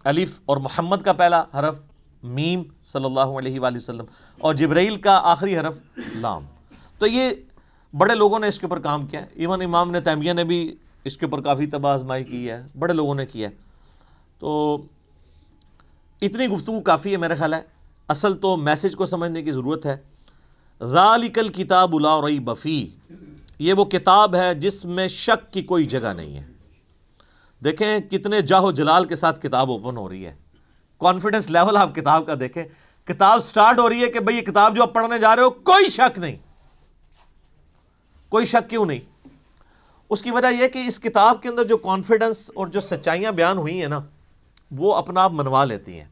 الف، اور محمد کا پہلا حرف میم صلی اللہ علیہ وآلہ وسلم، اور جبرائیل کا آخری حرف لام. تو یہ بڑے لوگوں نے اس کے اوپر کام کیا ہے. ایون امام ابن تیمیہ نے بھی اس کے اوپر کافی طب آزمائی کی ہے، بڑے لوگوں نے کیا ہے. تو اتنی گفتگو کافی ہے میرا خیال ہے. اصل تو میسج کو سمجھنے کی ضرورت ہے. ذالک الکتاب لا ریب فیہ، یہ وہ کتاب ہے جس میں شک کی کوئی جگہ نہیں ہے. دیکھیں کتنے جاہ و جلال کے ساتھ کتاب اوپن ہو رہی ہے. کانفیڈنس لیول آپ کتاب کا دیکھیں. کتاب سٹارٹ ہو رہی ہے کہ بھئی یہ کتاب جو آپ پڑھنے جا رہے ہو کوئی شک نہیں. کوئی شک کیوں نہیں؟ اس کی وجہ یہ کہ اس کتاب کے اندر جو کانفیڈنس اور جو سچائیاں بیان ہوئی ہیں نا، وہ اپنا آپ منوا لیتی ہیں.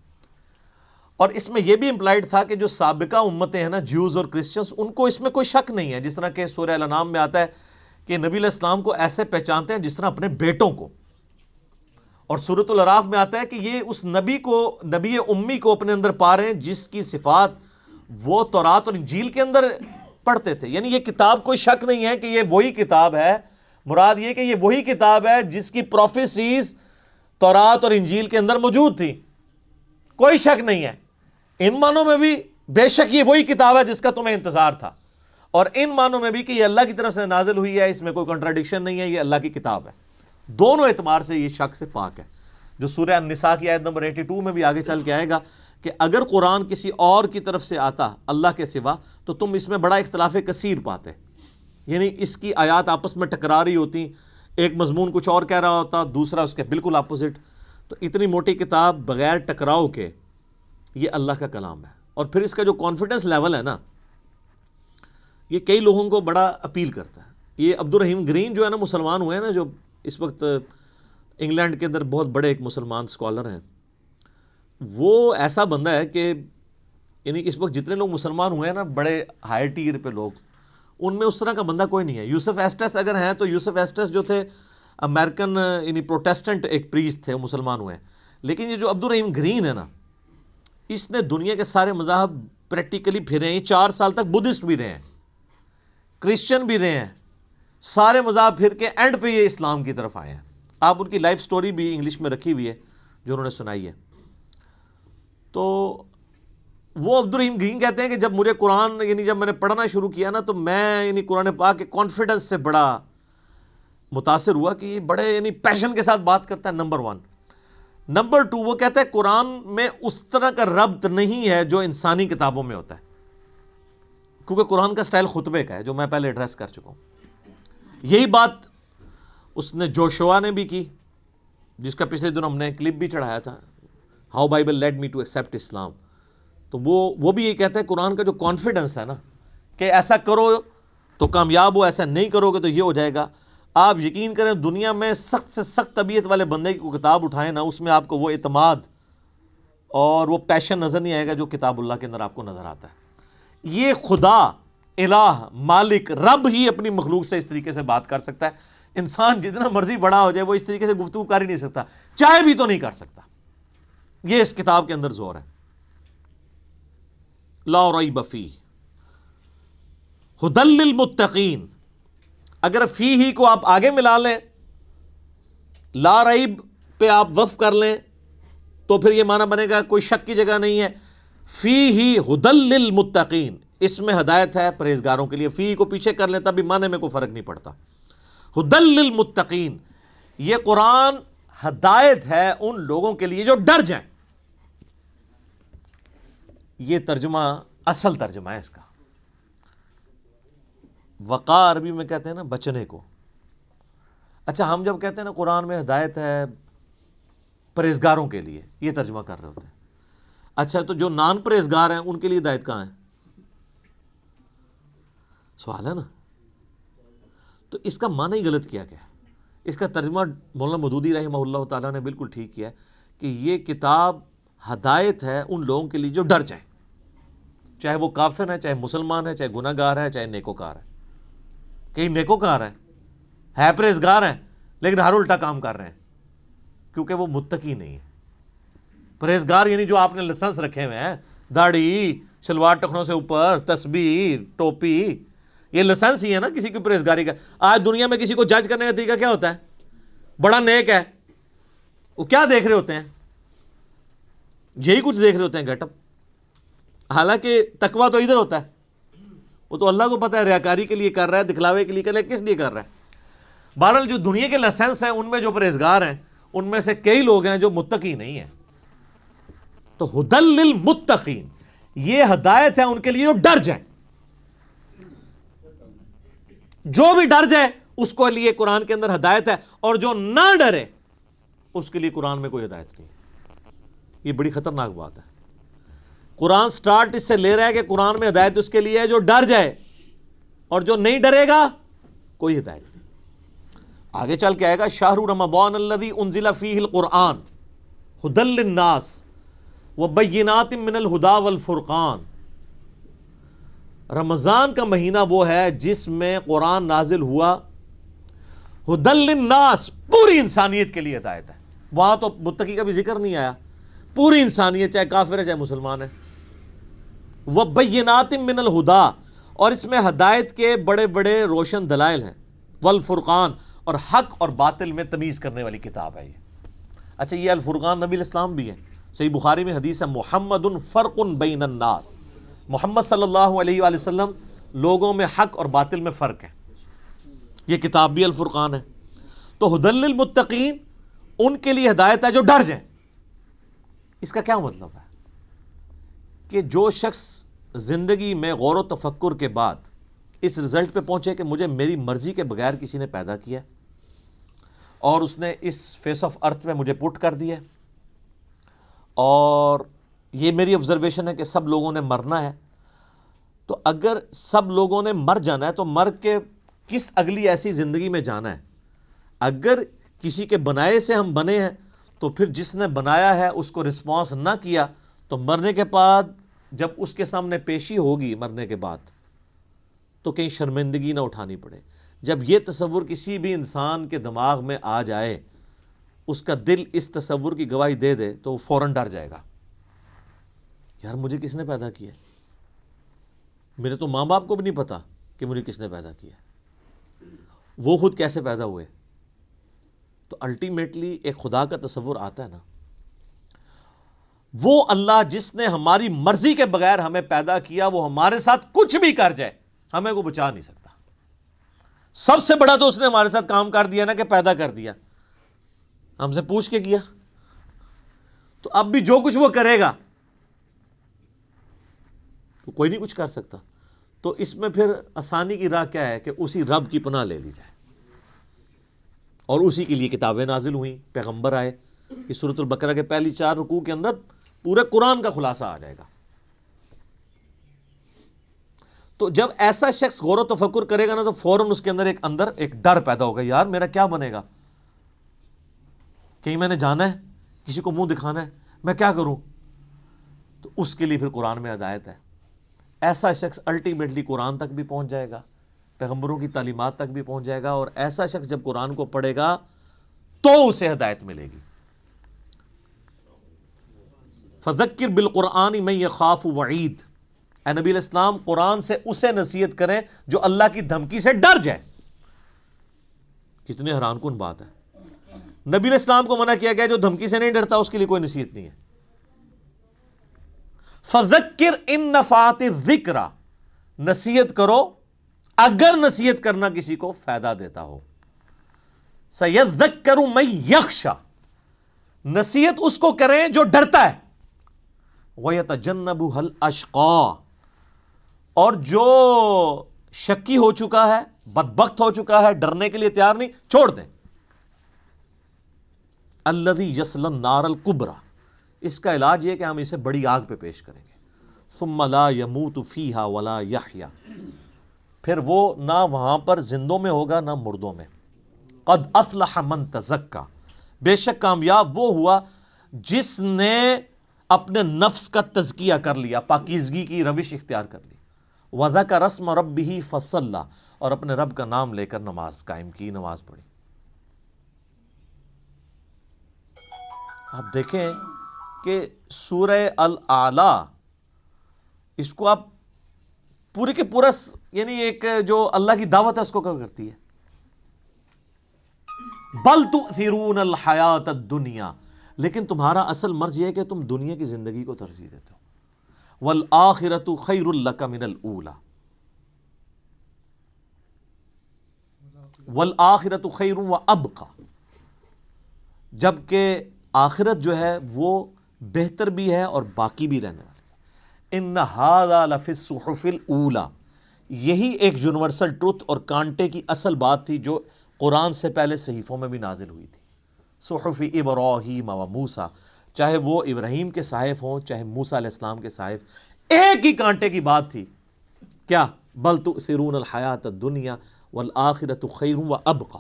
اور اس میں یہ بھی امپلائڈ تھا کہ جو سابقہ امتیں ہیں نا، جیوز اور کرسچنز، ان کو اس میں کوئی شک نہیں ہے. جس طرح کہ سورہ الانعام میں آتا ہے کہ نبی علیہ السلام کو ایسے پہچانتے ہیں جس طرح اپنے بیٹوں کو. اور سورۃ الاعراف میں آتا ہے کہ یہ اس نبی کو، نبی امی کو اپنے اندر پا رہے ہیں جس کی صفات وہ تورات اور انجیل کے اندر پڑھتے تھے. یعنی یہ کتاب کوئی شک نہیں ہے کہ یہ وہی کتاب ہے. مراد یہ کہ یہ وہی کتاب ہے جس کی پروفیسیز تورات اور انجیل کے اندر موجود تھی. کوئی شک نہیں ہے. ان معنوں میں بھی بے شک یہ وہی کتاب ہے جس کا تمہیں انتظار تھا، اور ان معنوں میں بھی کہ یہ اللہ کی طرف سے نازل ہوئی ہے، اس میں کوئی کنٹراڈکشن نہیں ہے، یہ اللہ کی کتاب ہے. دونوں اعتبار سے یہ شک سے پاک ہے. جو سورہ النساء کی آیت نمبر 82 میں بھی آگے چل کے آئے گا کہ اگر قرآن کسی اور کی طرف سے آتا اللہ کے سوا تو تم اس میں بڑا اختلاف کثیر پاتے. یعنی اس کی آیات آپس میں ٹکرا رہی ہوتی، ایک مضمون کچھ اور کہہ رہا ہوتا، دوسرا اس کے بالکل اپوزٹ. تو اتنی موٹی کتاب بغیر ٹکراؤ کے یہ اللہ کا کلام ہے. اور پھر اس کا جو کانفیڈنس لیول ہے نا، یہ کئی لوگوں کو بڑا اپیل کرتا ہے. یہ عبد الرحیم گرین جو ہے نا، مسلمان ہوئے ہیں نا، جو اس وقت انگلینڈ کے اندر بہت بڑے ایک مسلمان اسکالر ہیں، وہ ایسا بندہ ہے کہ یعنی اس وقت جتنے لوگ مسلمان ہوئے ہیں نا، بڑے ہائی ٹیر پہ لوگ، ان میں اس طرح کا بندہ کوئی نہیں ہے. یوسف ایسٹس اگر ہیں تو یوسف ایسٹس جو تھے امریکن یعنی پروٹیسٹنٹ ایک پریسٹ تھے، وہ مسلمان ہوئے ہیں. لیکن یہ جو عبد الرحیم گرین ہے نا، اس نے دنیا کے سارے مذاہب پریکٹیکلی پھرے ہیں. یہ 4 سال تک بدھسٹ بھی رہے ہیں، کرسچن بھی رہے ہیں، سارے مذاہب پھر کے اینڈ پہ یہ اسلام کی طرف آئے ہیں. آپ ان کی لائف سٹوری بھی انگلش میں رکھی ہوئی ہے جو انہوں نے سنائی ہے. تو وہ عبد الرحیم گرین کہتے ہیں کہ جب مجھے قرآن یعنی جب میں نے پڑھنا شروع کیا نا، تو میں یعنی قرآن پاک کے کانفیڈنس سے بڑا متاثر ہوا کہ یہ بڑے یعنی پیشن کے ساتھ بات کرتا ہے. نمبر 1. نمبر 2، وہ کہتا ہے قرآن میں اس طرح کا ربط نہیں ہے جو انسانی کتابوں میں ہوتا ہے، کیونکہ قرآن کا سٹائل خطبے کا ہے، جو میں پہلے ایڈریس کر چکا ہوں. یہی بات اس نے جوشوا نے بھی کی، جس کا پچھلے دن ہم نے کلپ بھی چڑھایا تھا. How Bible led me to accept Islam. تو وہ بھی یہ کہتے ہیں قرآن کا جو کانفیڈنس ہے نا کہ ایسا کرو تو کامیاب ہو, ایسا نہیں کرو گے تو یہ ہو جائے گا. آپ یقین کریں دنیا میں سخت سے سخت طبیعت والے بندے کی کتاب اٹھائیں نا, اس میں آپ کو وہ اعتماد اور وہ پیشن نظر نہیں آئے گا جو کتاب اللہ کے اندر آپ کو نظر آتا ہے. یہ خدا الہ مالک رب ہی اپنی مخلوق سے اس طریقے سے بات کر سکتا ہے. انسان جتنا مرضی بڑا ہو جائے وہ اس طریقے سے گفتگو کر ہی نہیں سکتا, چاہے بھی تو نہیں کر سکتا. یہ اس کتاب کے اندر زور ہے. لا ریب فیہ ھدی للمتقین. اگر فی ہی کو آپ آگے ملا لیں, لا ریب پہ آپ وقف کر لیں تو پھر یہ معنی بنے گا کوئی شک کی جگہ نہیں ہے. فی ہی ھدی للمتقین, اس میں ہدایت ہے پرہیزگاروں کے لیے. فی کو پیچھے کر لیں تب بھی معنی میں کوئی فرق نہیں پڑتا. ھدی للمتقین, یہ قرآن ہدایت ہے ان لوگوں کے لیے جو ڈر جائیں. یہ ترجمہ اصل ترجمہ ہے اس کا. وقار عربی میں کہتے ہیں نا بچنے کو. اچھا ہم جب کہتے ہیں نا قرآن میں ہدایت ہے پرہیزگاروں کے لیے, یہ ترجمہ کر رہے ہوتے ہیں. اچھا تو جو نان پرہیزگار ہیں ان کے لیے ہدایت کہاں ہے؟ سوال ہے نا. تو اس کا معنی ہی غلط کیا گیا. اس کا ترجمہ مولانا مودودی رحمہ اللہ تعالیٰ نے بالکل ٹھیک کیا کہ یہ کتاب ہدایت ہے ان لوگوں کے لیے جو ڈر جائیں, چاہے وہ کافر ہے, چاہے مسلمان ہے, چاہے گناہ گار ہے, چاہے نیکوکار ہے. کئی نیکوکار ہے پرہیزگار ہیں لیکن ہر الٹا کام کر رہے ہیں کیونکہ وہ متقی نہیں ہے. پرہیزگار یعنی جو آپ نے لائسنس رکھے ہوئے ہیں, داڑھی, شلوار ٹخنوں سے اوپر, تسبیح, ٹوپی, یہ لائسنس ہی ہے نا کسی کی پرہیزگاری کا. آج دنیا میں کسی کو جج کرنے کا طریقہ کیا ہوتا ہے؟ بڑا نیک ہے, وہ کیا دیکھ رہے ہوتے ہیں؟ یہی کچھ دیکھ رہے ہوتے ہیں, گیٹ اپ. حالانکہ تقویٰ تو ادھر ہوتا ہے, وہ تو اللہ کو پتہ ہے ریاکاری کے لیے کر رہا ہے, دکھلاوے کے لیے کر رہا ہے, کس لیے کر رہا ہے. بہرحال جو دنیا کے لائسنس ہیں ان میں جو پرہیزگار ہیں ان میں سے کئی لوگ ہیں جو متقی نہیں ہیں. تو ھدی للمتقین, یہ ہدایت ہے ان کے لیے جو ڈر جائیں. جو بھی ڈر جائے اس کو لیے قرآن کے اندر ہدایت ہے, اور جو نہ ڈرے اس کے لیے قرآن میں کوئی ہدایت نہیں. یہ بڑی خطرناک بات ہے. قرآن سٹارٹ اس سے لے رہا ہے کہ قرآن میں ہدایت اس کے لیے ہے جو ڈر جائے, اور جو نہیں ڈرے گا کوئی ہدایت نہیں. آگے چل کے آئے گا شہر رمضان الذی انزل فیہ القرآن ھدی للناس وبینات من الہدی والفرقان. رمضان کا مہینہ وہ ہے جس میں قرآن نازل ہوا ھدی للناس, پوری انسانیت کے لیے ہدایت ہے. وہاں تو متقی کا بھی ذکر نہیں آیا, پوری انسانیت چاہے کافر ہے چاہے مسلمان ہے. وبینات من الہدی, اور اس میں ہدایت کے بڑے بڑے روشن دلائل ہیں. والفرقان, اور حق اور باطل میں تمیز کرنے والی کتاب ہے یہ. اچھا یہ الفرقان نبی الاسلام بھی ہے. صحیح بخاری میں حدیث ہے محمد فرق بین الناس, محمد صلی اللہ علیہ وآلہ وسلم لوگوں میں حق اور باطل میں فرق ہے. یہ کتاب بھی الفرقان ہے. تو ھدی للمتقین, ان کے لیے ہدایت ہے جو ڈر جائیں. اس کا کیا مطلب ہے؟ کہ جو شخص زندگی میں غور و تفکر کے بعد اس رزلٹ پہ پہنچے کہ مجھے میری مرضی کے بغیر کسی نے پیدا کیا اور اس نے اس فیس آف ارتھ میں مجھے پٹ کر دیا, اور یہ میری آبزرویشن ہے کہ سب لوگوں نے مرنا ہے, تو اگر سب لوگوں نے مر جانا ہے تو مر کے کس اگلی ایسی زندگی میں جانا ہے؟ اگر کسی کے بنائے سے ہم بنے ہیں تو پھر جس نے بنایا ہے اس کو رسپانس نہ کیا تو مرنے کے بعد جب اس کے سامنے پیشی ہوگی مرنے کے بعد تو کہیں شرمندگی نہ اٹھانی پڑے. جب یہ تصور کسی بھی انسان کے دماغ میں آ جائے, اس کا دل اس تصور کی گواہی دے دے تو وہ فوراً ڈر جائے گا, یار مجھے کس نے پیدا کیا؟ میرے تو ماں باپ کو بھی نہیں پتا کہ مجھے کس نے پیدا کیا, وہ خود کیسے پیدا ہوئے. تو الٹیمیٹلی ایک خدا کا تصور آتا ہے نا, وہ اللہ جس نے ہماری مرضی کے بغیر ہمیں پیدا کیا وہ ہمارے ساتھ کچھ بھی کر جائے ہمیں کو بچا نہیں سکتا. سب سے بڑا تو اس نے ہمارے ساتھ کام کر دیا نا کہ پیدا کر دیا, ہم سے پوچھ کے کیا. تو اب بھی جو کچھ وہ کرے گا تو کوئی نہیں کچھ کر سکتا. تو اس میں پھر آسانی کی راہ کیا ہے کہ اسی رب کی پناہ لے لی جائے, اور اسی کے لیے کتابیں نازل ہوئیں, پیغمبر آئے, کہ سورۃ البقرہ کے پہلی 4 رکوع کے اندر پورے قرآن کا خلاصہ آ جائے گا. تو جب ایسا شخص غور و تفکر کرے گا نا تو فوراً اس کے اندر ایک ڈر پیدا ہوگا، یار میرا کیا بنے گا، کہیں میں نے جانا ہے، کسی کو منہ دکھانا ہے، میں کیا کروں؟ تو اس کے لیے پھر قرآن میں ہدایت ہے. ایسا شخص الٹیمیٹلی قرآن تک بھی پہنچ جائے گا، پیغمبروں کی تعلیمات تک بھی پہنچ جائے گا، اور ایسا شخص جب قرآن کو پڑھے گا تو اسے ہدایت ملے گی. فذکر بالقرآن من یخاف وعید، اے نبی علیہ السلام قرآن سے اسے نصیحت کریں جو اللہ کی دھمکی سے ڈر جائے. کتنی حیران کن بات ہے، نبی علیہ السلام کو منع کیا گیا جو دھمکی سے نہیں ڈرتا اس کے لیے کوئی نصیحت نہیں ہے. فذکر ان نفعت الذکر، نصیحت کرو اگر نصیحت کرنا کسی کو فائدہ دیتا ہو. سیذکر من یخشی، نصیحت اس کو کریں جو ڈرتا ہے. وَيَتَجَنَّبُهَا الْأَشْقَى، اور جو شکی ہو چکا ہے، بدبخت ہو چکا ہے، ڈرنے کے لیے تیار نہیں، چھوڑ دیں. الَّذِي يَصْلَى النَّارَ الْكُبْرَى، اس کا علاج یہ کہ ہم اسے بڑی آگ پہ پیش کریں گے. ثُمَّ لَا يَمُوتُ فِيهَا وَلَا يَحْيَا، پھر وہ نہ وہاں پر زندوں میں ہوگا نہ مردوں میں. قَدْ أَفْلَحَ مَن تَزَكَّى، بے شک کامیاب وہ ہوا جس نے اپنے نفس کا تزکیہ کر لیا، پاکیزگی کی روش اختیار کر لی. وَذَكَرَ اسْمَ رَبِّهِ فَصَلَّى، اور اپنے رب کا نام لے کر نماز قائم کی، نماز پڑھی. آپ دیکھیں کہ سورہ الاعلیٰ، اس کو آپ پورے کے پورا یعنی ایک جو اللہ کی دعوت ہے اس کو کور کرتی ہے. بل تؤثرون الحیات الدنیا، لیکن تمہارا اصل مرض یہ ہے کہ تم دنیا کی زندگی کو ترجیح دیتے ہو. والآخرۃ خیر لک من الاولی، والآخرۃ خیر وابقی، جبکہ آخرت جو ہے وہ بہتر بھی ہے اور باقی بھی رہنے والی. ان ھذا لفی الصحف الاولی، یہی ایک یونیورسل ٹروتھ اور کانٹے کی اصل بات تھی جو قرآن سے پہلے صحیفوں میں بھی نازل ہوئی تھی. صحف ابراہیم و موسیٰ، چاہے وہ ابراہیم کے صحائف ہوں چاہے موسیٰ علیہ السلام کے صحائف، ایک ہی کانٹے کی بات تھی. کیا؟ بل تؤثرون الحیات الدنیا والآخرۃ خیر وابقی.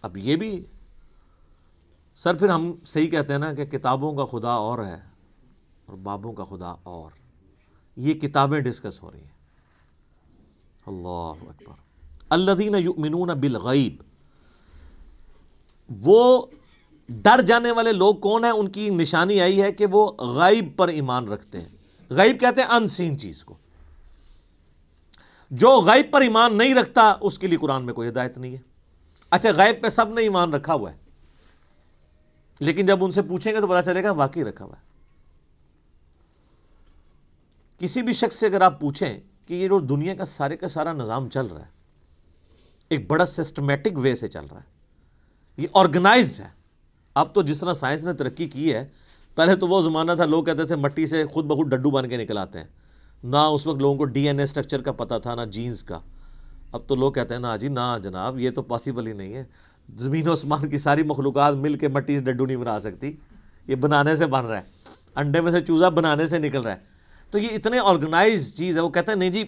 اب یہ بھی سر پھر ہم صحیح کہتے ہیں نا کہ کتابوں کا خدا اور ہے اور بابوں کا خدا اور. یہ کتابیں ڈسکس ہو رہی ہیں. اللہ اکبر. الذین یؤمنون بالغیب، وہ ڈر جانے والے لوگ کون ہیں؟ ان کی نشانی آئی ہے کہ وہ غیب پر ایمان رکھتے ہیں. غیب کہتے ہیں ان سین چیز کو. جو غیب پر ایمان نہیں رکھتا اس کے لیے قرآن میں کوئی ہدایت نہیں ہے. اچھا غیب پہ سب نے ایمان رکھا ہوا ہے، لیکن جب ان سے پوچھیں گے تو پتا چلے گا واقعی رکھا ہوا ہے. کسی بھی شخص سے اگر آپ پوچھیں کہ یہ جو دنیا کا سارے کا سارا نظام چل رہا ہے ایک بڑا سسٹمیٹک وے سے چل رہا ہے، یہ آرگنائزڈ ہے. اب تو جس طرح سائنس نے ترقی کی ہے، پہلے تو وہ زمانہ تھا لوگ کہتے تھے مٹی سے خود بخود ڈڈو بن کے نکل آتے ہیں. نہ اس وقت لوگوں کو ڈی این اے اسٹرکچر کا پتہ تھا، نہ جینز کا. اب تو لوگ کہتے ہیں نا جی نہ جناب یہ تو پاسبل ہی نہیں ہے، زمین و آسمان کی ساری مخلوقات مل کے مٹی سے ڈڈو نہیں بنا سکتی، یہ بنانے سے بن رہا ہے، انڈے میں سے چوزا بنانے سے نکل رہا ہے. تو یہ اتنے آرگنائز چیز ہے. وہ کہتے ہیں نہیں جی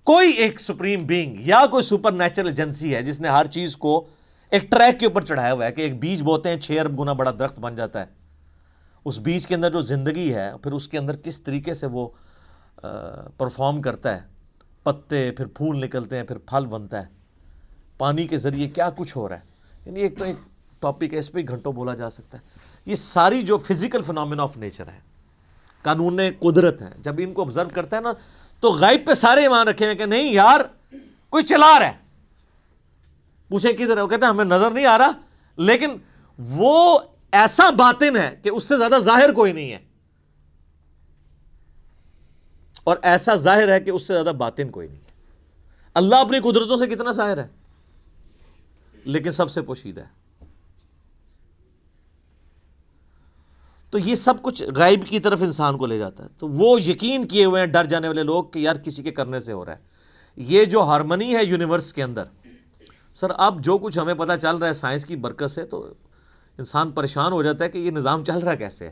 کوئی ایک سپریم بینگ یا کوئی سپر نیچرل ایجنسی ہے جس نے ہر چیز کو ایک ٹریک کے اوپر چڑھایا ہوا ہے کہ ایک بیج بوتے ہیں 6 ارب گنا بڑا درخت بن جاتا ہے. اس بیج کے اندر جو زندگی ہے پھر اس کے اندر کس طریقے سے وہ پرفارم کرتا ہے، پتے پھر پھول نکلتے ہیں، پھر پھل بنتا ہے، پانی کے ذریعے کیا کچھ ہو رہا ہے. یعنی ایک تو ایک ٹاپک ہے، اس پہ گھنٹوں بولا جا سکتا ہے. یہ ساری جو فزیکل فنومینا آف نیچر ہے، قانون قدرت ہے، جب ان کو آبزرو کرتا ہے نا تو غیب پہ سارے ایمان رکھے ہیں کہ نہیں یار کوئی چلا رہا ہے. پوچھیں کدھر ہے؟ وہ کہتے ہیں ہمیں نظر نہیں آ رہا، لیکن وہ ایسا باطن ہے کہ اس سے زیادہ ظاہر کوئی نہیں ہے، اور ایسا ظاہر ہے کہ اس سے زیادہ باطن کوئی نہیں ہے. اللہ اپنی قدرتوں سے کتنا ظاہر ہے لیکن سب سے پوشیدہ ہے. تو یہ سب کچھ غیب کی طرف انسان کو لے جاتا ہے. تو وہ یقین کیے ہوئے ہیں ڈر جانے والے لوگ کہ یار کسی کے کرنے سے ہو رہا ہے. یہ جو ہارمنی ہے یونیورس کے اندر، سر اب جو کچھ ہمیں پتہ چل رہا ہے سائنس کی برکت سے تو انسان پریشان ہو جاتا ہے کہ یہ نظام چل رہا کیسے ہے.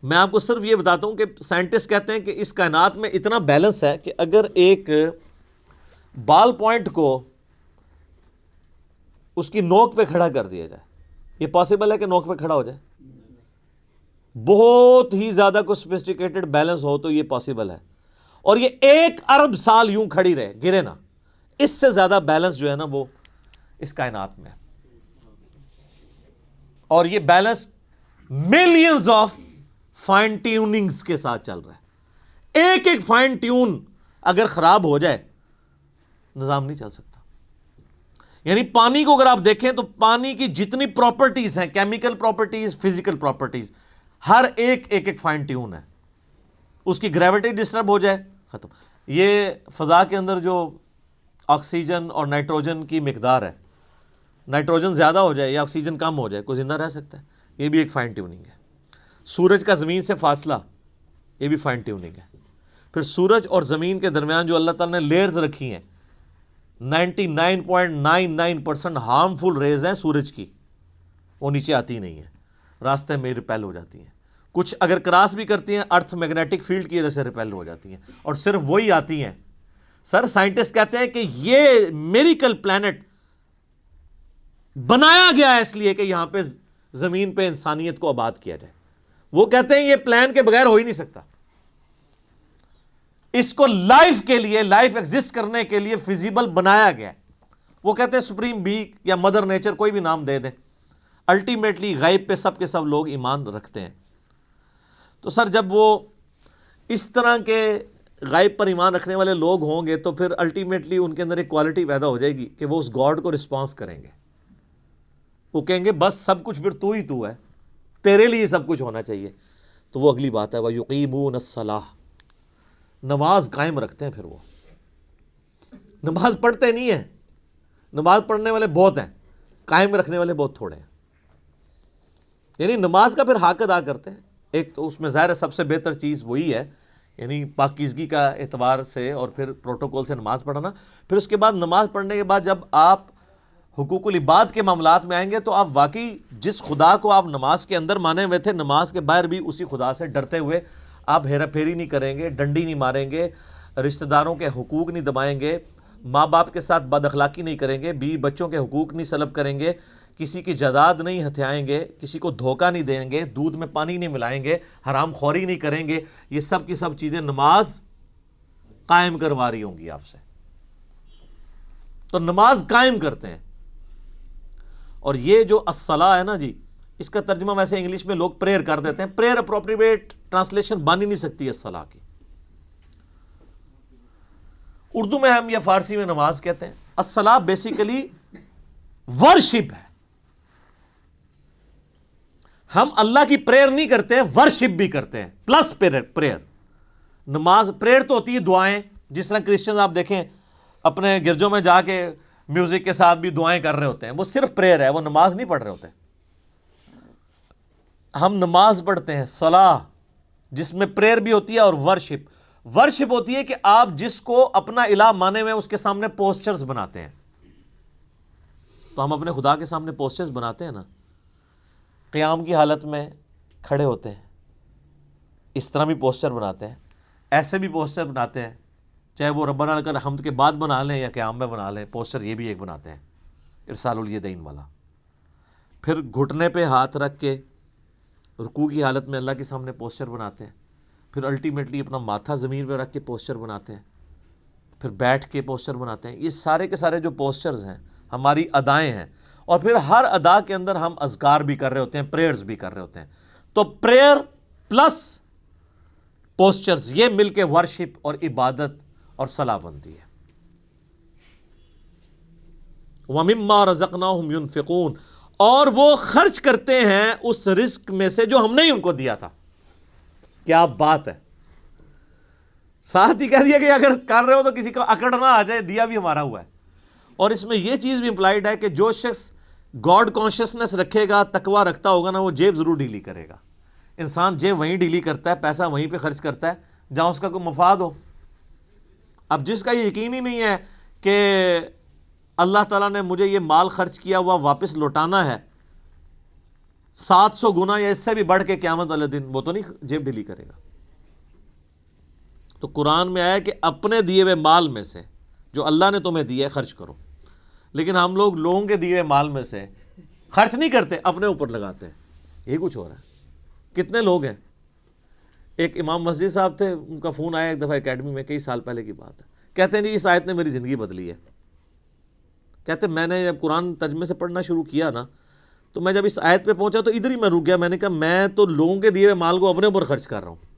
میں آپ کو صرف یہ بتاتا ہوں کہ سائنٹسٹ کہتے ہیں کہ اس کائنات میں اتنا بیلنس ہے کہ اگر ایک بال پوائنٹ کو اس کی نوک پہ کھڑا کر دیا جائے, یہ پاسبل ہے کہ نوک پہ کھڑا ہو جائے؟ بہت ہی زیادہ کوئی سوفسٹیکیٹڈ بیلنس ہو تو یہ پاسبل ہے, اور یہ 1 ارب سال یوں کھڑی رہے, گرے نا. اس سے زیادہ بیلنس جو ہے نا وہ اس کائنات میں ہے, اور یہ balance millions of fine tunings کے ساتھ چل رہا ہے. ایک ایک فائن ٹیون اگر خراب ہو جائے نظام نہیں چل سکتا. یعنی پانی کو اگر آپ دیکھیں تو پانی کی جتنی پراپرٹیز ہیں, کیمیکل پراپرٹیز, فزیکل پراپرٹیز, ہر ایک فائن ٹیون ہے. اس کی گریوٹی ڈسٹرب ہو جائے ختم. یہ فضا کے اندر جو آکسیجن اور نائٹروجن کی مقدار ہے, نائٹروجن زیادہ ہو جائے یا آکسیجن کم ہو جائے, کوئی زندہ رہ سکتا ہے؟ یہ بھی ایک فائن ٹیوننگ ہے. سورج کا زمین سے فاصلہ, یہ بھی فائن ٹیوننگ ہے. پھر سورج اور زمین کے درمیان جو اللہ تعالیٰ نے لیئرز رکھی ہیں, 99.99% ہارمفل ریز ہیں سورج کی, وہ نیچے آتی نہیں ہیں, راستے میں ریپیل ہو جاتی ہیں. کچھ اگر کراس بھی کرتی ہیں ارتھ میگنیٹک فیلڈ کی وجہ سے ریپیل ہو جاتی ہیں, اور صرف وہی آتی ہیں. سر سائنٹسٹ کہتے ہیں کہ یہ میریکل پلانٹ بنایا گیا ہے اس لیے کہ یہاں پہ زمین پہ انسانیت کو آباد کیا جائے. وہ کہتے ہیں یہ پلان کے بغیر ہو ہی نہیں سکتا. اس کو لائف کے لیے, لائف ایگزسٹ کرنے کے لیے فیزیبل بنایا گیا ہے. وہ کہتے ہیں سپریم بی یا مدر نیچر, کوئی بھی نام دے دیں, الٹیمیٹلی غیب پہ سب کے سب لوگ ایمان رکھتے ہیں. تو سر جب وہ اس طرح کے غیب پر ایمان رکھنے والے لوگ ہوں گے تو پھر الٹیمیٹلی ان کے اندر ایک کوالٹی پیدا ہو جائے گی کہ وہ اس گاڈ کو رسپانس کریں گے. وہ کہیں گے بس سب کچھ پھر تو ہی تو ہے, تیرے لیے سب کچھ ہونا چاہیے. تو وہ اگلی بات ہے, وَيُقِيمُونَ الصَّلَاةَ, نماز قائم رکھتے ہیں. پھر وہ نماز پڑھتے نہیں ہیں, نماز پڑھنے والے بہت ہیں, قائم رکھنے والے بہت تھوڑے ہیں. یعنی نماز کا پھر حق ادا کرتے ہیں. ایک تو اس میں ظاہر ہے سب سے بہتر چیز وہی ہے, یعنی پاکیزگی کا اعتبار سے اور پھر پروٹوکول سے نماز پڑھنا. پھر اس کے بعد نماز پڑھنے کے بعد جب آپ حقوق العباد کے معاملات میں آئیں گے تو آپ واقعی جس خدا کو آپ نماز کے اندر مانے ہوئے تھے, نماز کے باہر بھی اسی خدا سے ڈرتے ہوئے آپ ہیرا پھیری نہیں کریں گے, ڈنڈی نہیں ماریں گے, رشتہ داروں کے حقوق نہیں دبائیں گے, ماں باپ کے ساتھ بد اخلاقی نہیں کریں گے, بیوی بچوں کے حقوق نہیں سلب کریں گے, کسی کی جائیداد نہیں ہتھیائیں گے, کسی کو دھوکہ نہیں دیں گے, دودھ میں پانی نہیں ملائیں گے, حرام خوری نہیں کریں گے. یہ سب کی سب چیزیں نماز قائم کروا رہی ہوں گی آپ سے. تو نماز قائم کرتے ہیں. اور یہ جو الصلاۃ ہے نا جی, اس کا ترجمہ ویسے انگلش میں لوگ پریئر کر دیتے ہیں. پریئر اپروپریٹ ٹرانسلیشن بن ہی نہیں سکتی الصلاۃ کی. اردو میں ہم یا فارسی میں نماز کہتے ہیں. الصلاۃ بیسیکلی ورشپ ہے. ہم اللہ کی پریئر نہیں کرتے, ورشپ بھی کرتے ہیں پلس پریئر. نماز پریئر تو ہوتی ہے دعائیں, جس طرح کرسچنز آپ دیکھیں اپنے گرجوں میں جا کے میوزک کے ساتھ بھی دعائیں کر رہے ہوتے ہیں, وہ صرف پریئر ہے, وہ نماز نہیں پڑھ رہے ہوتے. ہم نماز پڑھتے ہیں صلاح, جس میں پریئر بھی ہوتی ہے اور ورشپ. ورشپ ہوتی ہے کہ آپ جس کو اپنا الہ مانے ہوئے اس کے سامنے پوسچرز بناتے ہیں. تو ہم اپنے خدا کے سامنے پوسچرز بناتے ہیں نا, قیام کی حالت میں کھڑے ہوتے ہیں, اس طرح بھی پوسچر بناتے ہیں, ایسے بھی پوسچر بناتے ہیں, چاہے وہ ربنا لک الحمد کے بعد بنا لیں یا قیام میں بنا لیں, پوسچر یہ بھی ایک بناتے ہیں ارسال الیدین والا. پھر گھٹنے پہ ہاتھ رکھ کے رکوع کی حالت میں اللہ کے سامنے پوسچر بناتے ہیں. پھر الٹیمیٹلی اپنا ماتھا زمین پہ رکھ کے پوسچر بناتے ہیں. پھر بیٹھ کے پوسچر بناتے ہیں. یہ سارے کے سارے جو پوسچرز ہیں ہماری ادائیں ہیں, اور پھر ہر ادا کے اندر ہم اذکار بھی کر رہے ہوتے ہیں, پریئرز بھی کر رہے ہوتے ہیں. تو پریئر پلس پوسچرز یہ مل کے ورشپ اور عبادت اور صلاح بنتی ہے. وَمِمَّا رَزَقْنَاهُمْ يُنْفِقُونَ, اور وہ خرچ کرتے ہیں اس رزق میں سے جو ہم نے ہی ان کو دیا تھا. کیا بات ہے, ساتھ ہی کہہ دیا کہ اگر کر رہے ہو تو کسی کو اکڑ نہ آ جائے, دیا بھی ہمارا ہوا ہے. اور اس میں یہ چیز بھی امپلائڈ ہے کہ جو شخص گاڈ کانشیسنس رکھے گا, تقوی رکھتا ہوگا نا, وہ جیب ضرور ڈیلی کرے گا. انسان جیب وہیں ڈیلی کرتا ہے, پیسہ وہیں پہ خرچ کرتا ہے جہاں اس کا کوئی مفاد ہو. اب جس کا یہ یقین ہی نہیں ہے کہ اللہ تعالیٰ نے مجھے یہ مال خرچ کیا ہوا واپس لوٹانا ہے 700 گنا یا اس سے بھی بڑھ کے قیامت والے دن، وہ تو نہیں جیب ڈھیلی کرے گا۔ تو قرآن میں آیا کہ اپنے دیے ہوئے مال میں سے جو اللہ نے تمہیں دیا ہے خرچ کرو، لیکن ہم لوگ لوگوں کے دیے ہوئے مال میں سے خرچ نہیں کرتے، اپنے اوپر لگاتے ہیں۔ یہ کچھ ہو رہا ہے۔ کتنے لوگ ہیں، ایک امام مسجد صاحب تھے، ان کا فون آیا ایک دفعہ اکیڈمی میں، کئی سال پہلے کی بات ہے، کہتے ہیں جی اس آیت نے میری زندگی بدلی ہے۔ کہتے ہیں میں نے جب قرآن ترجمے سے پڑھنا شروع کیا نا، تو میں جب اس آیت پہ پہنچا تو ادھر ہی میں رک گیا، میں نے کہا میں تو لوگوں کے دیے ہوئے مال کو اپنے اوپر خرچ کر رہا ہوں۔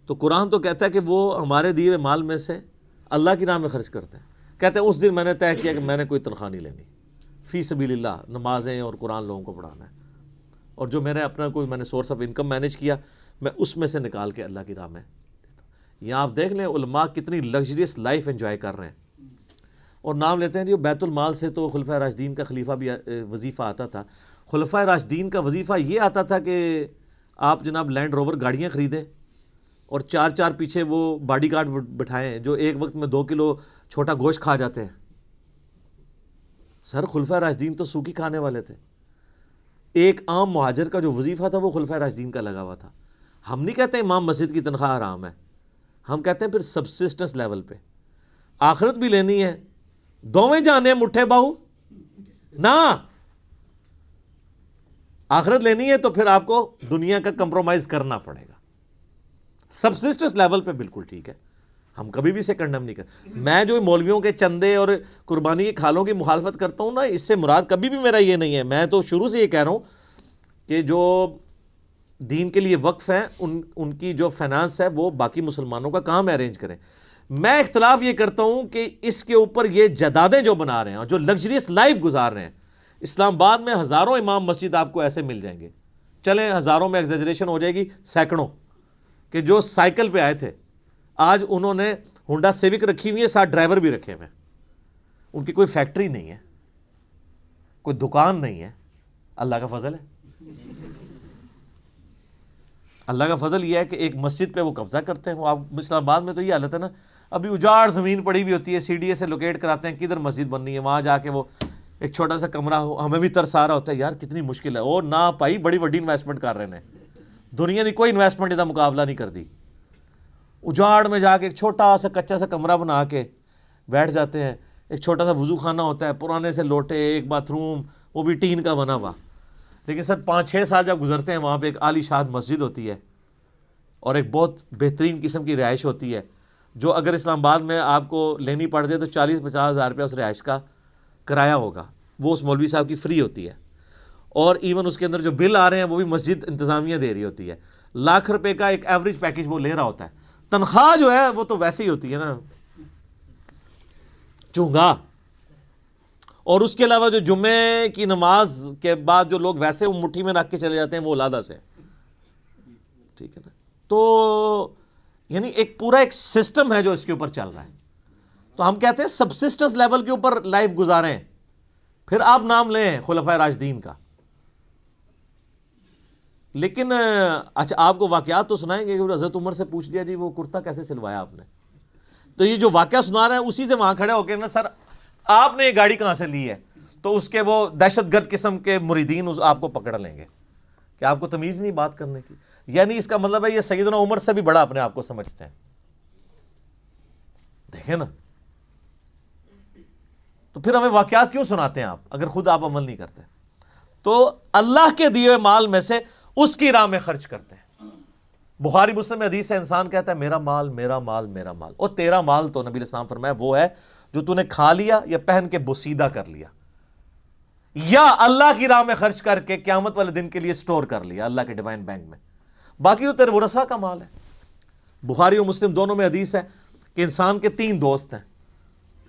تو قرآن تو کہتا ہے کہ وہ ہمارے دیے ہوئے مال میں سے اللہ کی راہ میں خرچ کرتے ہیں۔ کہتے ہیں اس دن میں نے طے کیا کہ میں نے کوئی تنخواہ نہیں لینی، فی سبیل اللہ نمازیں اور قرآن لوگوں کو پڑھانا ہے، اور جو میرے اپنا کوئی میں نے سورس آف انکم مینیج کیا میں اس میں سے نکال کے اللہ کی راہ میں دیتا ہوں۔ یہاں آپ دیکھ لیں علماء کتنی لگژریس لائف انجوائے کر رہے ہیں، اور نام لیتے ہیں جو بیت المال سے تو خلفۂ راشدین کا خلیفہ بھی وظیفہ آتا تھا۔ خلفۂ راشدین کا وظیفہ یہ آتا تھا کہ آپ جناب لینڈ روور گاڑیاں خریدیں اور 4 پیچھے وہ باڈی گارڈ بٹھائیں جو ایک وقت میں 2 کلو چھوٹا گوشت کھا جاتے ہیں۔ سر خلفۂ راشدین تو سوکھی کھانے والے تھے۔ ایک عام مہاجر کا جو وظیفہ تھا وہ خلفۂ راشدین کا لگا ہوا تھا۔ ہم نہیں کہتے امام مسجد کی تنخواہ حرام ہے، ہم کہتے ہیں پھر سبسسٹنس لیول پہ آخرت بھی لینی ہے، دوویں جانے مٹھے باہو نہ، آخرت لینی ہے تو پھر آپ کو دنیا کا کمپرومائز کرنا پڑے گا۔ سبسسٹنس لیول پہ بالکل ٹھیک ہے، ہم کبھی بھی اسے کنڈم نہیں کرتے۔ میں جو مولویوں کے چندے اور قربانی کی کھالوں کی مخالفت کرتا ہوں نا، اس سے مراد کبھی بھی میرا یہ نہیں ہے۔ میں تو شروع سے یہ کہہ رہا ہوں کہ جو دین کے لیے وقف ہیں ان کی جو فائنانس ہے وہ باقی مسلمانوں کا کام ارینج کریں۔ میں اختلاف یہ کرتا ہوں کہ اس کے اوپر یہ جدادیں جو بنا رہے ہیں اور جو لگژریس لائف گزار رہے ہیں، اسلام آباد میں ہزاروں امام مسجد آپ کو ایسے مل جائیں گے، چلیں ہزاروں میں ایگزیجریشن ہو جائے گی، سینکڑوں، کہ جو سائیکل پہ آئے تھے آج انہوں نے ہونڈا سیوک رکھی ہوئی ہے، ساتھ ڈرائیور بھی رکھے ہوئے ہیں، ان کی کوئی فیکٹری نہیں ہے، کوئی دکان نہیں ہے۔ اللہ کا فضل ہے، اللہ کا فضل یہ ہے کہ ایک مسجد پہ وہ قبضہ کرتے ہیں۔ وہ آپ اسلام آباد میں تو یہ حالت ہے نا، ابھی اجاڑ زمین پڑی ہوئی ہوتی ہے، سی ڈی اے سے لوکیٹ کراتے ہیں کدھر مسجد بننی ہے، وہاں جا کے وہ ایک چھوٹا سا کمرہ ہو، ہمیں بھی ترس آ رہا ہوتا ہے یار کتنی مشکل ہے، اور نہ پائی بڑی بڑی انویسٹمنٹ کر رہے ہیں، دنیا کی کوئی انویسٹمنٹ کا مقابلہ نہیں کر دی۔ اجاڑ میں جا کے ایک چھوٹا سا کچا سا کمرہ بنا کے بیٹھ جاتے ہیں، ایک چھوٹا سا وضو خانہ ہوتا ہے، پرانے سے لوٹے، ایک باتھ روم، وہ بھی ٹین کا بنا ہوا۔ لیکن سر 5-6 سال جب گزرتے ہیں وہاں پہ ایک عالی شان مسجد ہوتی ہے اور ایک بہت بہترین قسم کی رہائش ہوتی ہے، جو اگر اسلام آباد میں آپ کو لینی پڑ جائے تو 40-50 ہزار روپیہ اس رہائش کا کرایہ ہوگا، وہ اس مولوی صاحب کی فری ہوتی ہے، اور ایون اس کے اندر جو بل آ رہے ہیں وہ بھی مسجد انتظامیہ دے رہی ہوتی ہے۔ لاکھ روپے کا ایک ایوریج پیکج وہ لے رہا ہوتا ہے، تنخواہ جو ہے وہ تو ویسے ہی ہوتی ہے نا چونگا۔ اور اس کے علاوہ جو جمعے کی نماز کے بعد جو لوگ ویسے مٹھی میں رکھ کے چلے جاتے ہیں وہ علادہ سے، ٹھیک ہے نا۔ تو یعنی ایک پورا ایک سسٹم ہے جو اس کے اوپر چل رہا ہے۔ تو ہم کہتے ہیں سبسسٹنس لیول کے اوپر لائف گزاریں، پھر آپ نام لیں خلفائے راشدین کا۔ لیکن اچھا آپ کو واقعات تو سنائیں گے کہ حضرت عمر سے پوچھ لیا جی وہ کرتا کیسے سلوایا آپ نے، تو یہ جو واقعہ سنا رہے ہیں اسی سے وہاں کھڑے ہو کے نا سر آپ نے یہ گاڑی کہاں سے لی ہے، تو اس کے وہ دہشت گرد قسم کے مریدین آپ کو پکڑ لیں گے کہ آپ کو تمیز نہیں بات کرنے کی، یعنی اس کا مطلب ہے یہ سیدنا عمر سے بھی بڑا اپنے آپ کو سمجھتے ہیں۔ دیکھیں نا، تو پھر ہمیں واقعات کیوں سناتے ہیں آپ اگر خود آپ عمل نہیں کرتے؟ تو اللہ کے دیے ہوئے مال میں سے اس کی راہ میں خرچ کرتے ہیں۔ بخاری مسلم میں حدیث ہے، انسان کہتا ہے میرا مال میرا مال میرا مال، اور تیرا مال تو نبی علیہ السلام فرمایا وہ ہے جو تو نے کھا لیا یا پہن کے بوسیدہ کر لیا یا اللہ کی راہ میں خرچ کر کے قیامت والے دن کے لیے سٹور کر لیا اللہ کے ڈیوائن بینک میں، باقی تو تیرے ورثہ کا مال ہے۔ بخاری اور مسلم دونوں میں حدیث ہے کہ انسان کے 3 دوست ہیں،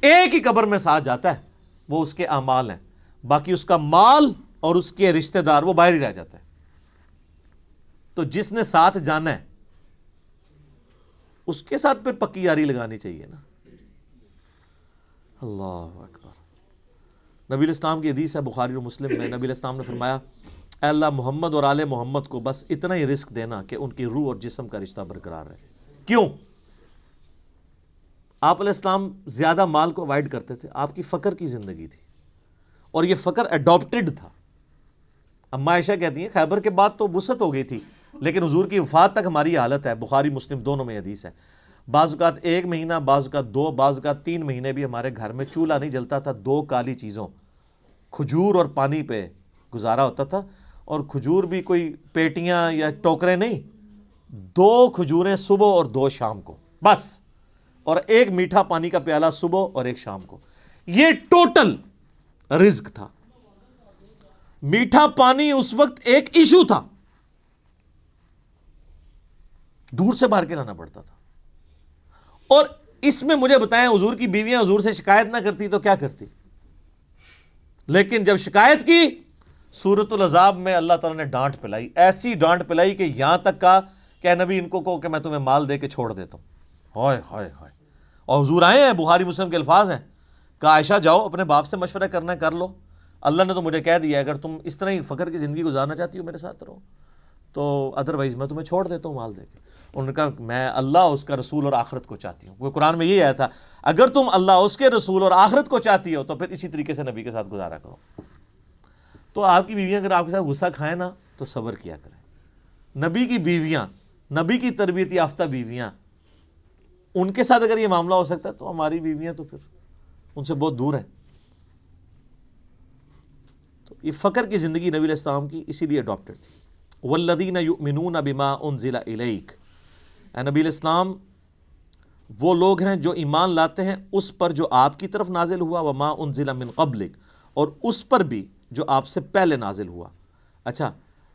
ایک ہی قبر میں ساتھ جاتا ہے، وہ اس کے اعمال ہیں، باقی اس کا مال اور اس کے رشتہ دار وہ باہر ہی رہ جاتا ہے۔ تو جس نے ساتھ جانا ہے اس کے ساتھ پھر پکی یاری لگانی چاہیے نا۔ اللہ اکبر۔ نبی علیہ السلام کی حدیث ہے بخاری اور مسلم میں، نبی علیہ السلام نے فرمایا اے اللہ محمد اور آل محمد کو بس اتنا ہی رزق دینا کہ ان کی روح اور جسم کا رشتہ برقرار رہے۔ کیوں؟ آپ علیہ السلام زیادہ مال کو اوائڈ کرتے تھے، آپ کی فقر کی زندگی تھی، اور یہ فقر اڈاپٹڈ تھا۔ اما عائشہ کہتی ہیں خیبر کے بعد تو وسعت ہو گئی تھی، لیکن حضور کی وفات تک ہماری حالت ہے، بخاری مسلم دونوں میں حدیث ہے، بعض اوقات 1 مہینہ، بعض اوقات 2، بعض اوقات 3 مہینے بھی ہمارے گھر میں چولہا نہیں جلتا تھا، 2 کالی چیزوں، کھجور اور پانی پہ گزارا ہوتا تھا، اور کھجور بھی کوئی پیٹیاں یا ٹوکرے نہیں، 2 کھجوریں صبح اور 2 شام کو بس، اور 1 میٹھا پانی کا پیالہ صبح اور 1 شام کو، یہ ٹوٹل رزق تھا۔ میٹھا پانی اس وقت ایک ایشو تھا، دور سے بھر کے لانا پڑتا تھا۔ اور اس میں مجھے بتائیں، حضور کی بیویاں حضور سے شکایت نہ کرتی تو کیا کرتی؟ لیکن جب شکایت کی، سورۃ العذاب میں اللہ تعالیٰ نے ڈانٹ پلائی، ایسی ڈانٹ پلائی کہ یہاں تک کہا کہ اے نبی ان کو کہو کہ میں تمہیں مال دے کے چھوڑ دیتا ہوں۔ ہائے ہائے ہائے! اور حضور آئے ہیں، بخاری مسلم کے الفاظ ہیں، کہ عائشہ جاؤ اپنے باپ سے مشورہ کرنا ہے کر لو، اللہ نے تو مجھے کہہ دیا اگر تم اس طرح ہی فقر کی زندگی گزارنا چاہتی ہو میرے ساتھ رہو، تو ادروائز میں تمہیں چھوڑ دیتا ہوں مال دے کے۔ انہوں نے کہا میں اللہ، اس کا رسول اور آخرت کو چاہتی ہوں۔ وہ قرآن میں یہ آیا تھا، اگر تم اللہ، اس کے رسول اور آخرت کو چاہتی ہو تو پھر اسی طریقے سے نبی کے ساتھ گزارا کرو۔ تو آپ کی بیویاں اگر آپ کے ساتھ غصہ کھائیں نا تو صبر کیا کریں۔ نبی کی بیویاں، نبی کی تربیت یافتہ بیویاں، ان کے ساتھ اگر یہ معاملہ ہو سکتا ہے تو ہماری بیویاں تو پھر ان سے بہت دور ہیں۔ تو یہ فقر کی زندگی نبی علیہ السلام کی اسی لیے اڈاپٹڈ تھی۔ والذین یؤمنون بما انزل الیک، اے نبی علیہ السلام وہ لوگ ہیں جو ایمان لاتے ہیں اس پر جو آپ کی طرف نازل ہوا، وما انزل من قبلک، اور اس پر بھی جو آپ سے پہلے نازل ہوا۔ اچھا،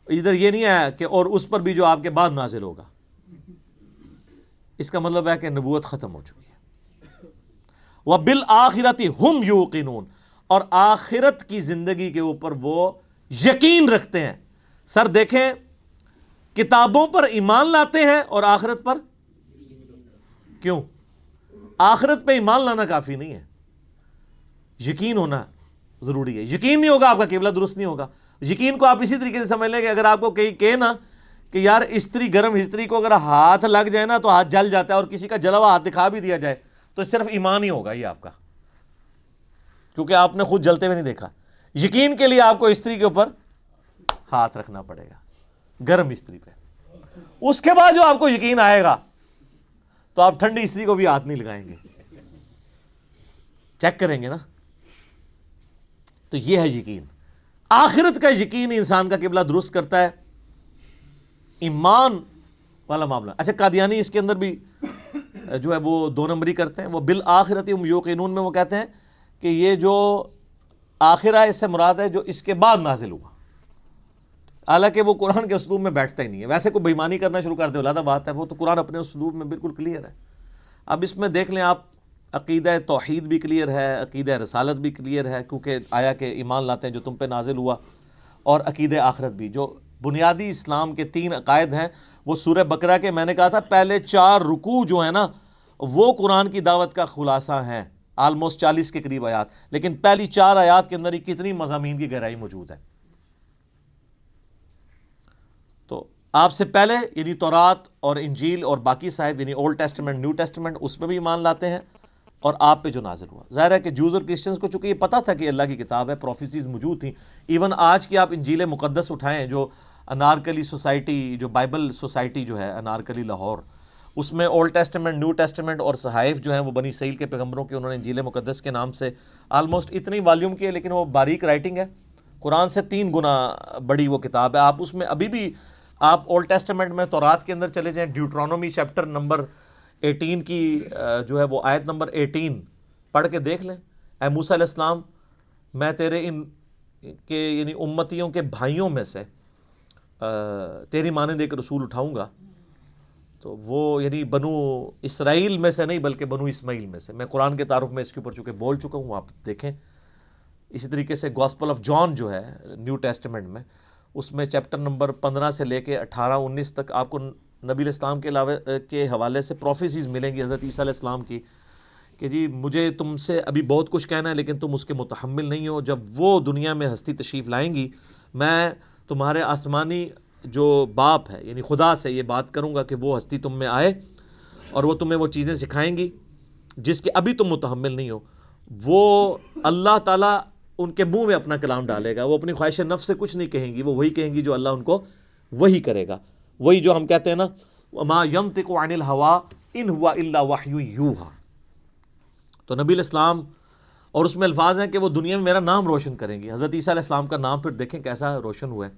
ادھر یہ نہیں آیا کہ اور اس پر بھی جو آپ کے بعد نازل ہوگا، اس کا مطلب ہے کہ نبوت ختم ہو چکی ہے۔ وَبِالْآخِرَةِ هُمْ يُوقِنُونَ، اور آخرت کی زندگی کے اوپر وہ یقین رکھتے ہیں۔ سر دیکھیں، کتابوں پر ایمان لاتے ہیں اور آخرت پر کیوں؟ آخرت پہ ایمان لانا کافی نہیں ہے، یقین ہونا ضروری ہے۔ یقین نہیں ہوگا آپ کا قبلہ درست نہیں ہوگا۔ یقین کو آپ اسی طریقے سے سمجھ لیں کہ اگر آپ کو کہیں نا کہ یار استری، گرم استری کو اگر ہاتھ لگ جائے نا تو ہاتھ جل جاتا ہے، اور کسی کا جلا ہوا ہاتھ دکھا بھی دیا جائے تو صرف ایمان ہی ہوگا یہ آپ کا، کیونکہ آپ نے خود جلتے ہوئے نہیں دیکھا۔ یقین کے لیے آپ کو استری کے اوپر ہاتھ رکھنا پڑے گا، گرم استری پہ۔ اس کے بعد جو آپ کو یقین آئے گا تو آپ ٹھنڈی استری کو بھی ہاتھ نہیں لگائیں گے، چیک کریں گے نا۔ تو یہ ہے یقین، آخرت کا یقین انسان کا قبلہ درست کرتا ہے، ایمان والا معاملہ۔ اچھا، قادیانی اس کے اندر بھی جو ہے وہ 2 نمبری کرتے ہیں۔ وہ بالآخرۃ ہم یوقنون میں وہ کہتے ہیں کہ یہ جو آخرہ اس سے مراد ہے جو اس کے بعد نازل ہوا، حالانکہ وہ قرآن کے اسلوب میں بیٹھتا ہی نہیں ہے۔ ویسے کوئی بےمانی کرنا شروع کر دے علیحدہ بات ہے، وہ تو قرآن اپنے اسلوب میں بالکل کلیئر ہے۔ اب اس میں دیکھ لیں آپ، عقیدہ توحید بھی کلیئر ہے، عقیدہ رسالت بھی کلیئر ہے، کیونکہ آیا کہ ایمان لاتے ہیں جو تم پہ نازل ہوا، اور عقیدہ آخرت بھی۔ جو بنیادی اسلام کے 3 عقائد ہیں وہ سورہ بقرہ کے، میں نے کہا تھا پہلے 4 رکوع جو ہیں نا وہ قرآن کی دعوت کا خلاصہ ہیں، آلموسٹ 40 کے قریب آیات، لیکن پہلی 4 آیات کے اندر ہی کتنی مضامین کی گہرائی موجود ہے۔ تو آپ سے پہلے یعنی تورات اور انجیل اور باقی صاحب یعنی اولڈ ٹیسٹمنٹ، نیو ٹیسٹمنٹ، اس میں بھی ایمان لاتے ہیں، اور آپ پہ جو نازل ہوا۔ ظاہر ہے کہ جوز اور کرسچنز کو چونکہ یہ پتہ تھا کہ اللہ کی کتاب ہے، پروفیسیز موجود تھیں۔ ایون آج کی آپ انجیل مقدس اٹھائیں، جو انارکلی سوسائٹی، جو بائبل سوسائٹی جو ہے انارکلی لاہور، اس میں اولڈ ٹیسٹمنٹ، نیو ٹیسٹمنٹ اور صحائف جو ہیں وہ بنی اسرائیل کے پیغمبروں کے، انہوں نے انجیل مقدس کے نام سے آلموسٹ اتنی والیوم کی ہے، لیکن وہ باریک رائٹنگ ہے، قرآن سے 3 گنا بڑی وہ کتاب ہے۔ آپ اس میں ابھی بھی آپ اولڈ ٹیسٹمنٹ میں تورات کے اندر چلے جائیں، ڈیوٹرانومی چیپٹر نمبر 18 کی جو ہے وہ آیت نمبر 18 پڑھ کے دیکھ لیں۔ اے موسیٰ علیہ السلام، میں تیرے ان کے یعنی امتیوں کے بھائیوں میں سے تیری مانند ایک رسول اٹھاؤں گا، تو وہ یعنی بنو اسرائیل میں سے نہیں بلکہ بنو اسماعیل میں سے۔ میں قرآن کے تعارف میں اس کے اوپر چونکہ بول چکا ہوں، آپ دیکھیں۔ اسی طریقے سے گاسپل آف جان جو ہے نیو ٹیسٹمنٹ میں، اس میں چیپٹر نمبر 15 سے لے کے 18-19 تک آپ کو نبی علیہ السلام کے علاوہ کے حوالے سے پروفیسیز ملیں گی حضرت عیسیٰ علیہ السلام کی، کہ جی مجھے تم سے ابھی بہت کچھ کہنا ہے لیکن تم اس کے متحمل نہیں ہو۔ جب وہ دنیا میں ہستی تشریف لائیں گی، میں تمہارے آسمانی جو باپ ہے یعنی خدا سے یہ بات کروں گا کہ وہ ہستی تم میں آئے اور وہ تمہیں وہ چیزیں سکھائیں گی جس کے ابھی تم متحمل نہیں ہو، وہ اللہ تعالیٰ ان کے منہ میں اپنا کلام ڈالے گا. وہ اپنی خواہش نفس سے کچھ نہیں کہیں گی، وہ وہی کہیں گی جو اللہ ان کو وہی کرے گا. وہی جو ہم کہتے ہیں نا وَمَا يَنطِقُ عَنِ الْهَوَىٰ إِنْ هُوَ إِلَّا وَحْيٌ يُوحَىٰ. تو نبی علیہ السلام، اور اس میں الفاظ ہیں کہ وہ دنیا میں میرا نام روشن کریں گی. حضرت عیسیٰ علیہ السلام کا نام پھر دیکھیں کیسا روشن ہوا ہے.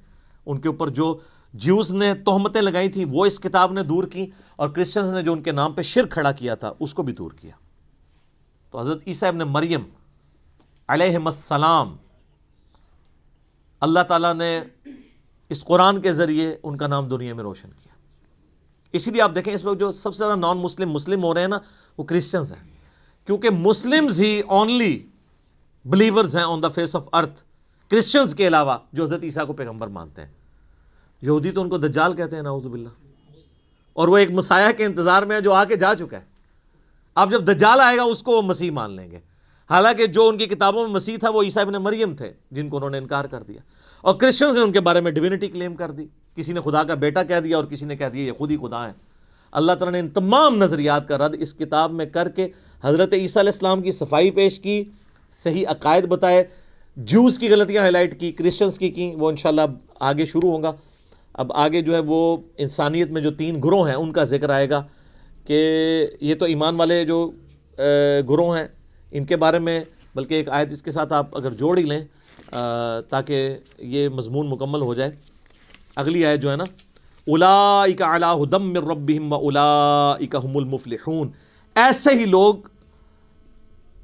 ان کے اوپر جو جیوز نے تہمتیں لگائی تھیں وہ اس کتاب نے دور کی، اور کرسچنز نے جو ان کے نام پہ شرک کھڑا کیا تھا اس کو بھی دور کیا. تو حضرت عیسیٰ ابن مریم علیہ السلام، اللہ تعالیٰ نے اس قرآن کے ذریعے ان کا نام دنیا میں روشن کیا. اسی لیے آپ دیکھیں اس وقت جو سب سے زیادہ نان مسلم ہو رہے ہیں نا وہ کرسچنز ہیں، کیونکہ مسلمز ہی اونلی بلیورز ہیں on the face of earth, Christians کے علاوہ جو حضرت عیسیٰ کو پیغمبر مانتے ہیں. یہودی تو ان کو دجال کہتے ہیں نعوذ باللہ، اور وہ ایک مسیح کے انتظار میں ہے جو آ کے جا چکا ہے. اب جب دجال آئے گا اس کو وہ مسیح مان لیں گے، حالانکہ جو ان کی کتابوں میں مسیح تھا وہ عیسیٰ ابن مریم تھے جن کو انہوں نے انکار کر دیا. اور کرسچنز نے ان کے بارے میں ڈیوینٹی کلیم کر دی، کسی نے خدا کا بیٹا کہہ دیا اور کسی نے کہہ دیا یہ خود ہی خدا ہیں. اللہ تعالیٰ نے ان تمام نظریات کا رد اس کتاب میں کر کے حضرت عیسیٰ علیہ السلام کی صفائی پیش کی، صحیح عقائد بتائے، جوز کی غلطیاں ہائی لائٹ کی، کرسچنز کی وہ انشاءاللہ آگے شروع ہوں گا. اب آگے جو ہے وہ انسانیت میں جو 3 گروہ ہیں ان کا ذکر آئے گا، کہ یہ تو ایمان والے جو گروہ ہیں ان کے بارے میں، بلکہ ایک آیت اس کے ساتھ آپ اگر جوڑ ہی لیں تاکہ یہ مضمون مکمل ہو جائے. اگلی آیت جو ہے نا اولئک علی ھدی من ربہم واولئک ھم المفلحون، ایسے ہی لوگ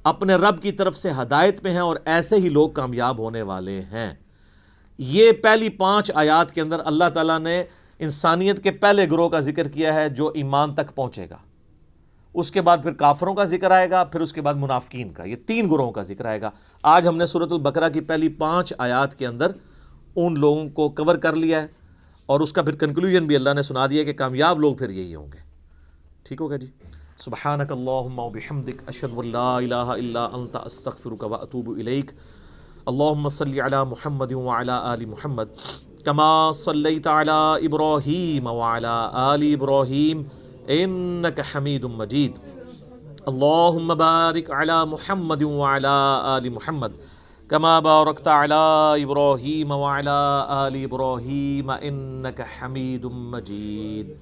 اپنے رب کی طرف سے ہدایت پہ ہیں اور ایسے ہی لوگ کامیاب ہونے والے ہیں. یہ پہلی 5 آیات کے اندر اللہ تعالیٰ نے انسانیت کے پہلے گروہ کا ذکر کیا ہے جو ایمان تک پہنچے گا. اس کے بعد پھر کافروں کا ذکر آئے گا، پھر اس کے بعد منافقین کا. یہ 3 گروہوں کا ذکر آئے گا. آج ہم نے سورۃ البقرہ کی پہلی 5 آیات کے اندر ان لوگوں کو کور کر لیا ہے، اور اس کا پھر کنکلوژن بھی اللہ نے سنا دیا کہ کامیاب لوگ پھر یہی ہوں گے. ٹھیک ہوگا جی. سبحانک اللہم وبحمدک اشہد ان لا الہ الا انت استغفرک واتوب الیک. اللہم صلی علی محمد وعلی آل محمد کما صلیت علی ابراہیم وعلی آل ابراہیم انک حمید مجید. اللہم بارک علی محمد وعلی آل محمد کما بارکت علی ابراہیم وعلی آل ابراہیم انک حمید مجید.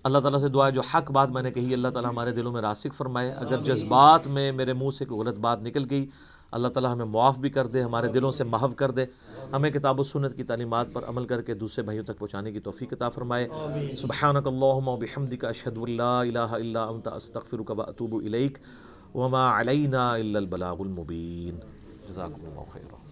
اللہ تعالیٰ سے دعا ہے جو حق بات میں نے کہی اللہ تعالیٰ ہمارے دلوں میں راسخ فرمائے. اگر جذبات میں میرے منہ سے کوئی غلط بات نکل گئی اللہ تعالیٰ ہمیں معاف بھی کر دے، ہمارے دلوں سے محو کر دے، ہمیں کتاب و سنت کی تعلیمات پر عمل کر کے دوسرے بھائیوں تک پہنچانے کی توفیق عطا فرمائے. سبحانک اللہم وبحمدک اشہد ان لا الہ الا انت استغفرک واتوب الیک وما علینا الا البلاغ المبین. جزاکم اللہ خیرا.